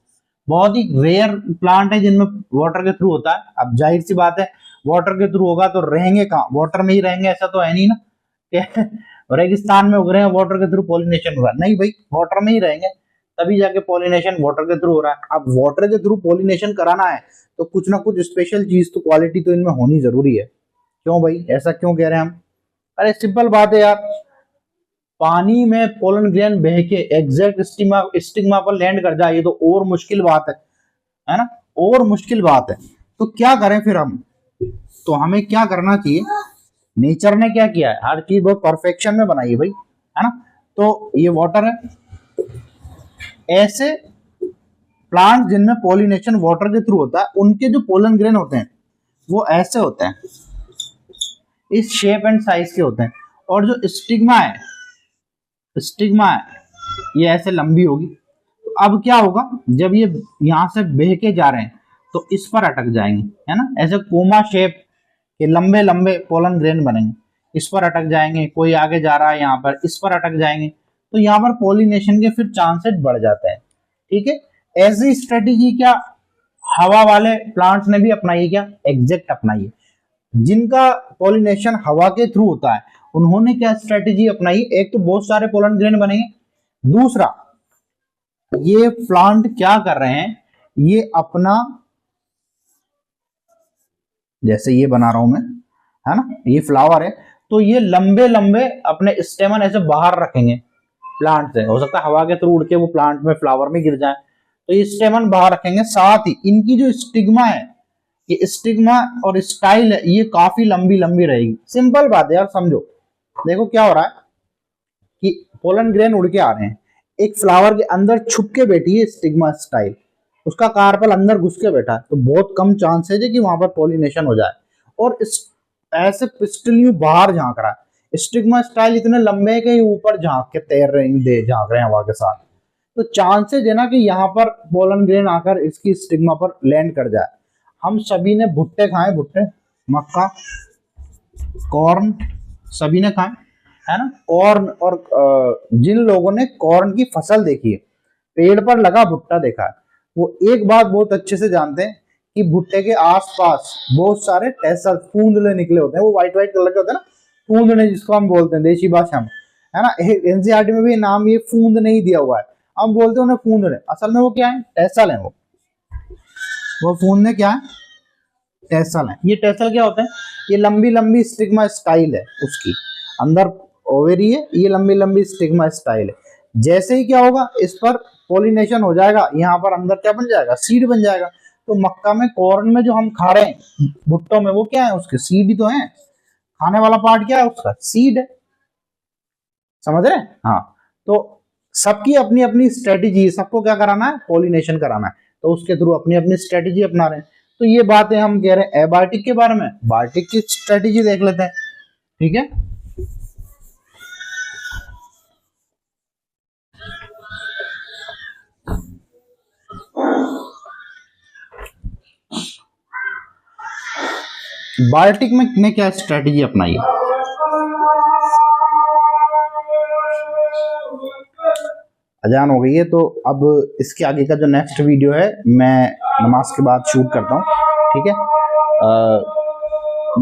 बहुत ही रेयर प्लांट है जिनमें वाटर के थ्रू होता है। अब जाहिर सी बात है, वाटर के थ्रू होगा तो रहेंगे कहाँ, वाटर में ही रहेंगे, ऐसा तो है नहीं ना कि रेगिस्तान में उग रहे हैं वाटर के थ्रू पॉलिनेशन हो रहा है, नहीं भाई, वाटर में ही रहेंगे, तभी जाके पॉलिनेशन वाटर के थ्रू हो रहा है। अब वाटर के थ्रू पॉलिनेशन कराना है तो कुछ ना कुछ स्पेशल चीज, तो क्वालिटी तो इनमें होनी जरूरी है। क्यों भाई, ऐसा क्यों कह रहे हैं हम? अरे सिंपल बात है यार, पानी में पोलन ग्रेन बह के एग्जैक्ट स्टिग्मा पर लैंड कर जाए, ये तो और मुश्किल बात है ना, और मुश्किल बात है। तो क्या करें फिर हम, तो हमें क्या करना चाहिए, नेचर ने क्या किया है, हर चीज बहुत परफेक्शन में बनाई है भाई, है ना। तो ये वाटर है, ऐसे प्लांट जिनमें पॉलिनेशन वाटर के थ्रू होता है, उनके जो पोलन ग्रेन होते हैं वो ऐसे होते हैं, इस शेप एंड साइज के होते हैं, और जो स्टिग्मा है, स्टिग्मा है ये ऐसे लंबी होगी। तो अब क्या होगा, जब ये यहां से बह के जा रहे हैं तो इस पर अटक जाएंगे, है ना, ऐसे कोमा शेप के लंबे लंबे पोलन ग्रेन बनेंगे, इस पर अटक जाएंगे, कोई आगे जा रहा है यहाँ पर, इस पर अटक जाएंगे, तो यहाँ पर पॉलिनेशन के फिर चांसेस बढ़ जाते हैं। ठीक है, ऐसी स्ट्रेटेजी क्या हवा वाले प्लांट्स ने भी अपनाई, क्या एग्जैक्ट अपनाई है। जिनका पॉलिनेशन हवा के थ्रू होता है उन्होंने क्या स्ट्रेटेजी अपनाई, एक तो बहुत सारे पोलन ग्रेन बनेंगे, दूसरा ये प्लांट क्या कर रहे हैं, ये अपना, जैसे ये बना रहा हूं मैं, है ना, ये फ्लावर है, तो ये लंबे लंबे अपने स्टेमन ऐसे बाहर रखेंगे प्लांट से, हो सकता है हवा के थ्रू उड़ के वो प्लांट में फ्लावर में गिर जाए, तो ये स्टेमन बाहर रखेंगे। साथ ही इनकी जो स्टिग्मा है, ये स्टिग्मा और स्टाइल है, ये काफी लंबी लंबी रहेगी। सिंपल बात है यार, समझो, देखो क्या हो रहा है कि पोलन ग्रेन उड़ के आ रहे हैं, एक फ्लावर के अंदर छुप के बैठी है स्टिग्मा स्टाइल, उसका कार्पल अंदर घुस के बैठा है, तो बहुत कम चांसेज है कि वहां पर पॉलिनेशन हो जाए। और इस ऐसे पिस्टल यूं बाहर झांक रहा है, स्टिग्मा स्टाइल इतने लंबे हैं कि ऊपर झांक के तैर रहे हैं, झांक रहे हैं हवा के साथ, तो चांसेज है ना कि यहाँ पर पोलन ग्रेन आकर इसकी स्टिग्मा पर लैंड कर जाए। हम सभी ने भुट्टे खाए, भुट्टे, मक्का, कॉर्न, सभी ने खाए है ना कॉर्न। और जिन लोगों ने कॉर्न की फसल देखी है, पेड़ पर लगा भुट्टा देखा है, वो एक बात बहुत अच्छे से जानते हैं कि भुट्टे के आसपास बहुत सारे टेसल, फूंदले निकले होते हैं, वो व्हाइट व्हाइट कलर के होते हैं ना, फूंदने जिसको हम बोलते हैं देसी भाषा में, है ना। एनसीईआरटी में भी नाम ये फूंद नहीं दिया हुआ है, हम बोलते हैं उन्हें फूंदने, असल में वो क्या है, टेसल है। वो फूंदने क्या है, टेसल है। ये टेसल क्या होते हैं, ये लंबी लंबी स्टिग्मा स्टाइल है, उसकी अंदर ओवेरी है, ये लंबी लंबी स्टिग्मा स्टाइल है। जैसे ही क्या होगा, इस पर पॉलिनेशन हो जाएगा, यहाँ पर अंदर क्या बन जाएगा, सीड बन जाएगा। तो मक्का में, कॉर्न में जो हम खा रहे हैं, भुट्टो में, वो क्या है, उसके सीड ही तो है। खाने वाला पार्ट क्या है उसका, सीड है, समझ रहे हैं। हाँ, तो सबकी अपनी अपनी स्ट्रेटेजी, सबको क्या कराना है, पॉलिनेशन कराना है, तो उसके थ्रू अपनी अपनी स्ट्रेटेजी अपना रहे हैं। तो ये बातें हम कह रहे हैं एबायोटिक के बारे में, बायोटिक की स्ट्रेटेजी देख लेते हैं, ठीक है। बायोटिक में ने क्या स्ट्रेटेजी अपनाई है, अजान हो गई है, तो अब इसके आगे का जो नेक्स्ट वीडियो है मैं नमाज के बाद शूट करता हूँ, ठीक है।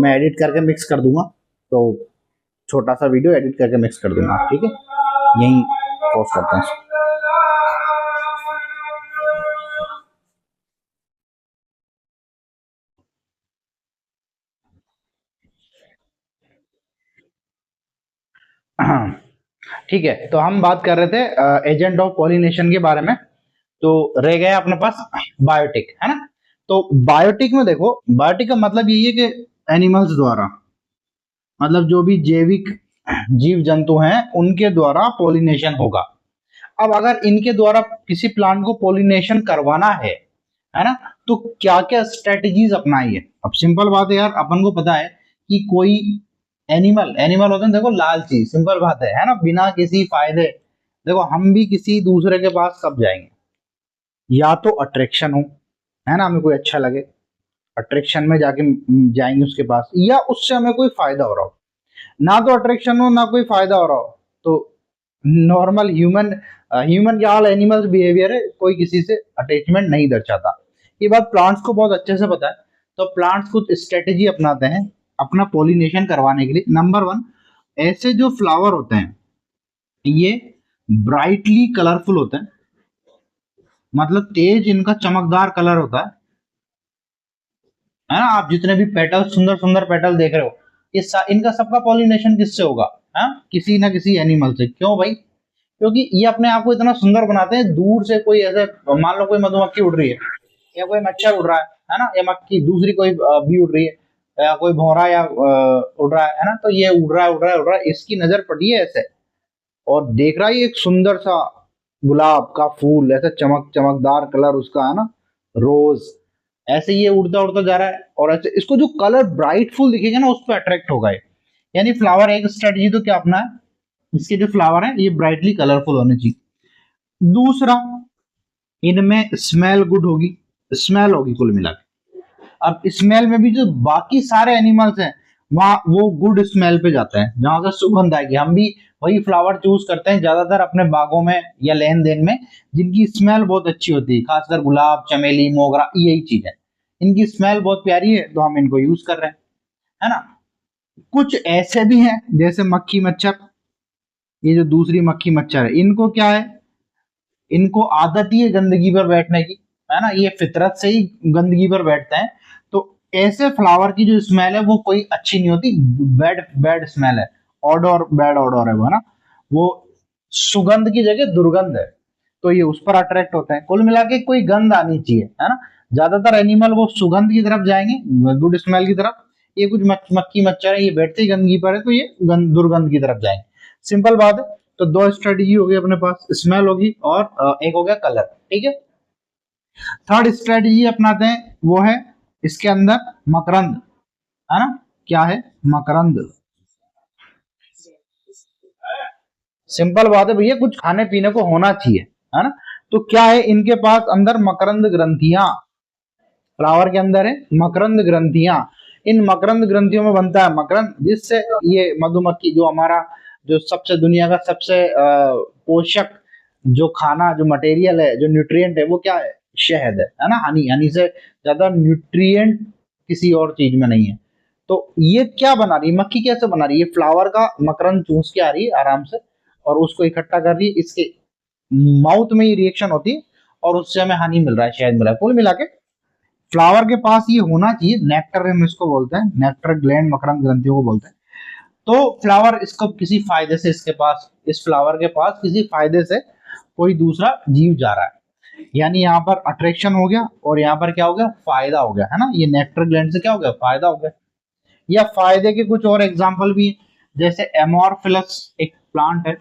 मैं एडिट करके मिक्स कर दूंगा, तो छोटा सा वीडियो एडिट करके मिक्स कर दूंगा, ठीक है। यहीं पोस्ट करते हैं। ठीक है, तो हम बात कर रहे थे एजेंट ऑफ पॉलिनेशन के बारे में, तो रह गया अपने पास बायोटिक, है ना। तो बायोटिक में देखो, बायोटिक का मतलब यही है कि एनिमल्स द्वारा, मतलब जो भी जैविक जीव जंतु हैं उनके द्वारा पॉलिनेशन होगा। अब अगर इनके द्वारा किसी प्लांट को पॉलिनेशन करवाना है ना, तो क्या क्या स्ट्रेटजीज अपनाई है। अब सिंपल बात है यार, अपन को पता है कि कोई एनिमल होते हैं, देखो लालची, सिंपल बात है ना, बिना किसी फायदे। देखो हम भी किसी दूसरे के पास कब जाएंगे, या तो अट्रैक्शन हो, है ना, हमें कोई अच्छा लगे, अट्रैक्शन में जाके जाएंगे उसके पास, या उससे हमें कोई फायदा हो रहा हो। ना तो अट्रैक्शन हो, ना कोई फायदा हो रहा हो, तो नॉर्मल ह्यूमन क्या, ऑल एनिमल्स बिहेवियर है, कोई किसी से अटैचमेंट नहीं दर्शाता। ये बात प्लांट्स को बहुत अच्छे से पता है। तो प्लांट्स कुछ स्ट्रेटेजी अपनाते हैं अपना पॉलिनेशन करवाने के लिए। नंबर 1, ऐसे जो फ्लावर होते हैं ये ब्राइटली कलरफुल होते हैं, मतलब तेज इनका चमकदार कलर होता है ना। आप जितने भी पेटल, सुंदर सुंदर पेटल देख रहे हो, ये इनका सबका पॉलिनेशन किससे होगा, है किसी ना किसी एनिमल से। क्यों भाई, क्योंकि ये अपने आप को इतना सुंदर बनाते हैं, दूर से कोई ऐसे, मान लो कोई मधुमक्खी उड़ रही है, या कोई मच्छर उड़ रहा है ना, या मक्खी दूसरी कोई भी उड़ रही है, या कोई भौरा या उड़ रहा है ना, तो ये उड़ रहा है, इसकी नजर पड़ी है ऐसे, और देख रहा है एक सुंदर सा गुलाब का फूल, ऐसा चमकदार कलर उसका, है ना, रोज, ऐसे ये उड़ता उड़ता जा रहा है, और ऐसे इसको जो कलर ब्राइट फुल दिखेगा ना, उस पर अट्रैक्ट होगा ये। यानी फ्लावर एक स्ट्रेटजी तो क्या अपना है, इसके जो फ्लावर है ये ब्राइटली कलरफुल होने चाहिए। दूसरा, इनमें स्मेल गुड होगी, स्मेल होगी कुल मिला के। अब स्मेल में भी जो बाकी सारे एनिमल्स हैं, वहां वो गुड स्मेल पे जाते हैं, जहां से सुगंध आएगी। हम भी वही फ्लावर चूज करते हैं ज्यादातर अपने बागों में या लेन देन में, जिनकी स्मेल बहुत अच्छी होती है, खासकर गुलाब, चमेली, मोगरा, यही चीज है, इनकी स्मेल बहुत प्यारी है, तो हम इनको यूज कर रहे हैं, है ना। कुछ ऐसे भी हैं जैसे मक्खी मच्छर, ये जो दूसरी मक्खी मच्छर है, इनको क्या है, इनको आदत ही है गंदगी पर बैठने की, है ना, ये फितरत से ही गंदगी पर बैठते हैं। तो ऐसे फ्लावर की जो स्मेल है वो कोई अच्छी नहीं होती, बैड बैड स्मेल है, ऑडोर, बैड ऑडोर है वो, है ना, वो सुगंध की जगह दुर्गंध है, तो ये उस पर अट्रैक्ट होते हैं। कुल मिला के कोई गंध आनी चाहिए, है ना। ज्यादातर एनिमल वो सुगंध की तरफ जाएंगे, गुड स्मेल की तरफ। ये कुछ मक्खी मच्छर है, ये बैठते ही गंदगी पर है, तो ये दुर्गंध की तरफ जाएंगे, सिंपल बात है। तो दो स्ट्रेटेजी होगी अपने पास, स्मेल होगी और एक हो गया कलर, ठीक है। थर्ड स्ट्रेटेजी अपनाते हैं, वो है इसके अंदर मकरंद, है ना, क्या है, मकरंद। सिंपल बात है भैया, कुछ खाने पीने को होना चाहिए, है ना। तो क्या है इनके पास अंदर मकरंद ग्रंथियां, फ्लावर के अंदर है मकरंद ग्रंथियां। इन मकरंद ग्रंथियों में बनता है मकरंद, जिससे ये मधुमक्खी, जो हमारा जो सबसे दुनिया का सबसे पोषक जो खाना, जो मटेरियल है, जो न्यूट्रिएंट है, वो क्या है, शहद है ना, हनी। हनी से ज्यादा न्यूट्रिएंट किसी और चीज में नहीं है। तो ये क्या बना रही है, मक्खी कैसे बना रही है, फ्लावर का मकरंद चूस के आ रही है आराम से, और उसको इकट्ठा कर रही है, इसके माउथ में ही रिएक्शन होती है, और उससे हमें हनी मिल रहा है, शहद मिल रहा है। कुल मिला के फ्लावर के पास ये होना चाहिए, नेक्टर हम इसको बोलते हैं, नेक्टर ग्लैंड, मकरंद ग्रंथियों को बोलते हैं। तो फ्लावर इसको किसी फायदे से, इसके पास, इस फ्लावर के पास किसी फायदे से कोई दूसरा जीव जा रहा है, यानी यहाँ पर अट्रैक्शन हो गया, और यहाँ पर क्या हो गया, फायदा हो गया, है ना। ये नेक्टर ग्लैंड से क्या हो गया, फायदा हो गया। या फायदे के कुछ और एग्जाम्पल भी, जैसे एमोरफिलस एक प्लांट है,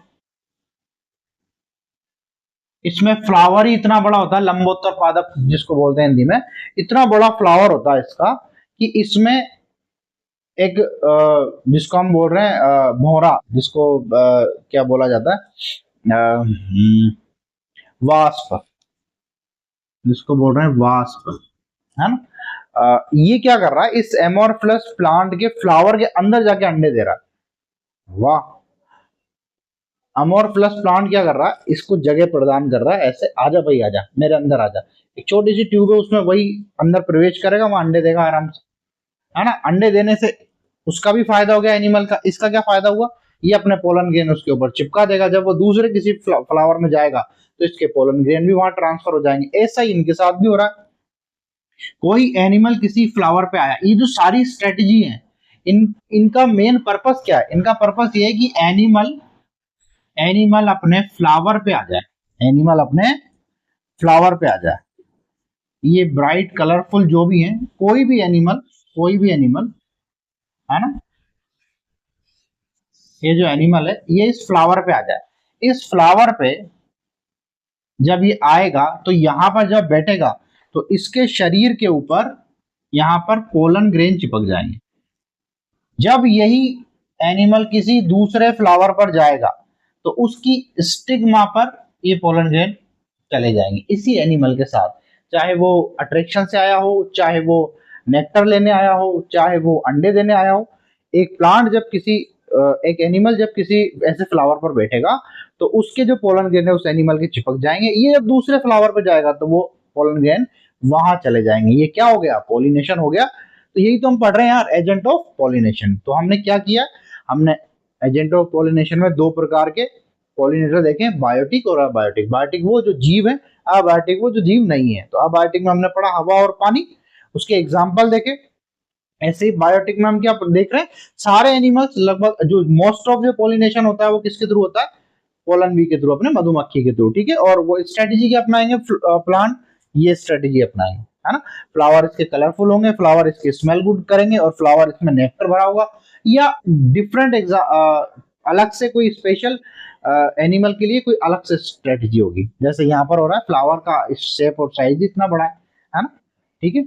इसमें फ्लावर ही इतना बड़ा होता है, लंबोत्तर पादप जिसको बोलते हैं हिंदी में, इतना बड़ा फ्लावर होता है इसका कि इसमें एक जिसको हम बोल रहे हैं भौरा, जिसको क्या बोला जाता है, वास्प, जिसको बोल रहे हैं वास्प, है ना। ये क्या कर रहा है, इस एमोरफिलस प्लांट के फ्लावर के अंदर जाके अंडे दे रहा है। वाह, अमोरफिलस प्लांट क्या कर रहा है, इसको जगह प्रदान कर रहा है, ऐसे आजा भाई आजा, मेरे अंदर आजा। एक छोटी सी ट्यूब है, उसमें वही अंदर प्रवेश करेगा, वहां अंडे देगा आराम से, है ना। अंडे देने से उसका भी फायदा हो गया एनिमल का। इसका क्या फायदा हुआ, ये अपने पोलन ग्रेन उसके ऊपर चिपका देगा, जब वो दूसरे किसी फ्लावर में जाएगा तो इसके पोलन ग्रेन भी वहां ट्रांसफर हो जाएंगे। ऐसा ही इनके साथ भी हो रहा है। कोई एनिमल किसी फ्लावर पे आया, ये जो सारी स्ट्रेटेजी है, इनका मेन पर्पस क्या है, इनका पर्पस ये है कि एनिमल अपने फ्लावर पे आ जाए, एनिमल अपने फ्लावर पे आ जाए। ये ब्राइट कलरफुल जो भी है, कोई भी एनिमल, है ना, ये जो एनिमल है ये इस फ्लावर पे आ जाए। इस फ्लावर पे जब ये आएगा तो यहां पर जब बैठेगा तो इसके शरीर के ऊपर यहां पर पोलन ग्रेन चिपक जाएंगे। जब यही एनिमल किसी दूसरे फ्लावर पर जाएगा तो उसकी स्टिग्मा पर ये पोलन ग्रेन चले जाएंगे इसी एनिमल के साथ, चाहे वो अट्रैक्शन से आया हो, चाहे वो नेक्टर लेने आया हो, चाहे वो अंडे देने आया हो। एक प्लांट जब किसी एक एनिमल जब किसी ऐसे फ्लावर पर बैठेगा तो उसके जो पोलन ग्रेन है उस एनिमल के चिपक जाएंगे। ये जब दूसरे फ्लावर पर जाएगा तो वो पोलन ग्रेन वहां चले जाएंगे। ये क्या हो गया, पॉलिनेशन हो गया। तो यही तो हम पढ़ रहे हैं यार, एजेंट ऑफ पॉलिनेशन। तो हमने क्या किया, हमने एजेंट ऑफ पॉलिनेशन में दो प्रकार के पॉलिनेटर देखे, बायोटिक और अबायोटिक। बायोटिक वो जो जीव है, अबायोटिक वो जो जीव नहीं है। तो अबायोटिक में हमने पढ़ा हवा और पानी, उसके एग्जाम्पल देखे। ऐसे ही बायोटिक में हम क्या देख रहे हैं, सारे एनिमल्स लगभग जो मोस्ट ऑफ जो पॉलिनेशन होता है वो किसके थ्रू होता है, पोलन बी के थ्रू, अपने मधुमक्खी के थ्रू, ठीक है। और वो स्ट्रेटेजी क्या अपनाएंगे प्लांट, ये स्ट्रेटेजी अपनाएंगे, है ना। फ्लावर इसके कलरफुल होंगे, फ्लावर इसके स्मेल गुड करेंगे, और फ्लावर इसमें नेक्टर भरा होगा। या डिफरेंट अलग से कोई स्पेशल एनिमल के लिए कोई अलग से स्ट्रेटेजी होगी, जैसे यहाँ पर हो रहा है, फ्लावर का शेप और साइज इतना बड़ा है ना, ठीक है।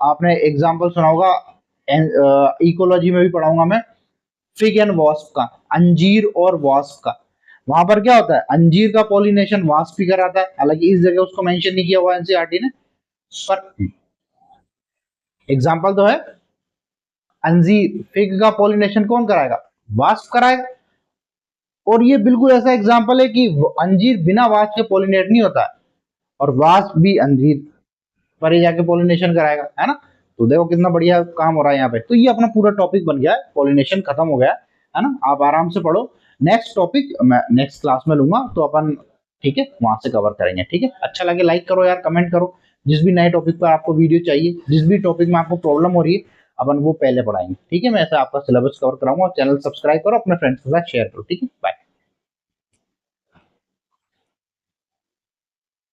आपने एग्जाम्पल सुना होगा, इकोलॉजी में भी पढ़ाऊंगा मैं, फिग एंड वास्प का, अंजीर और वास्प का। वहां पर क्या होता है, अंजीर का पॉलिनेशन वास्प ही कराता है, हालांकि इस जगह उसको मेंशन नहीं किया हुआ एनसीईआरटी ने, पर एग्जाम्पल तो है। अंजीर, फिग का पॉलिनेशन कौन कराएगा, वास्प कराएगा। और ये बिल्कुल ऐसा एग्जाम्पल है कि अंजीर बिना वास्प के पॉलिनेट नहीं होता है, और वास्प भी अंजीर पर ही जाके पॉलिनेशन कराएगा, है ना। तो देखो कितना बढ़िया काम हो रहा है यहाँ पे। तो ये अपना पूरा टॉपिक बन गया है, पॉलिनेशन खत्म हो गया है ना। आप आराम से पढ़ो, नेक्स्ट टॉपिक मैं नेक्स्ट क्लास में लूंगा, तो अपन ठीक है वहां से कवर करेंगे, ठीक है। अच्छा लगे लाइक करो यार, कमेंट करो। जिस भी नए टॉपिक पर आपको वीडियो चाहिए, जिस भी टॉपिक में आपको प्रॉब्लम हो रही है, अपन वो पहले पढ़ाएंगे, ठीक है। मैं ऐसा आपका सिलेबस कवर कराऊंगा। चैनल सब्सक्राइब करो, अपने फ्रेंड्स के साथ शेयर करो, ठीक है। बाय।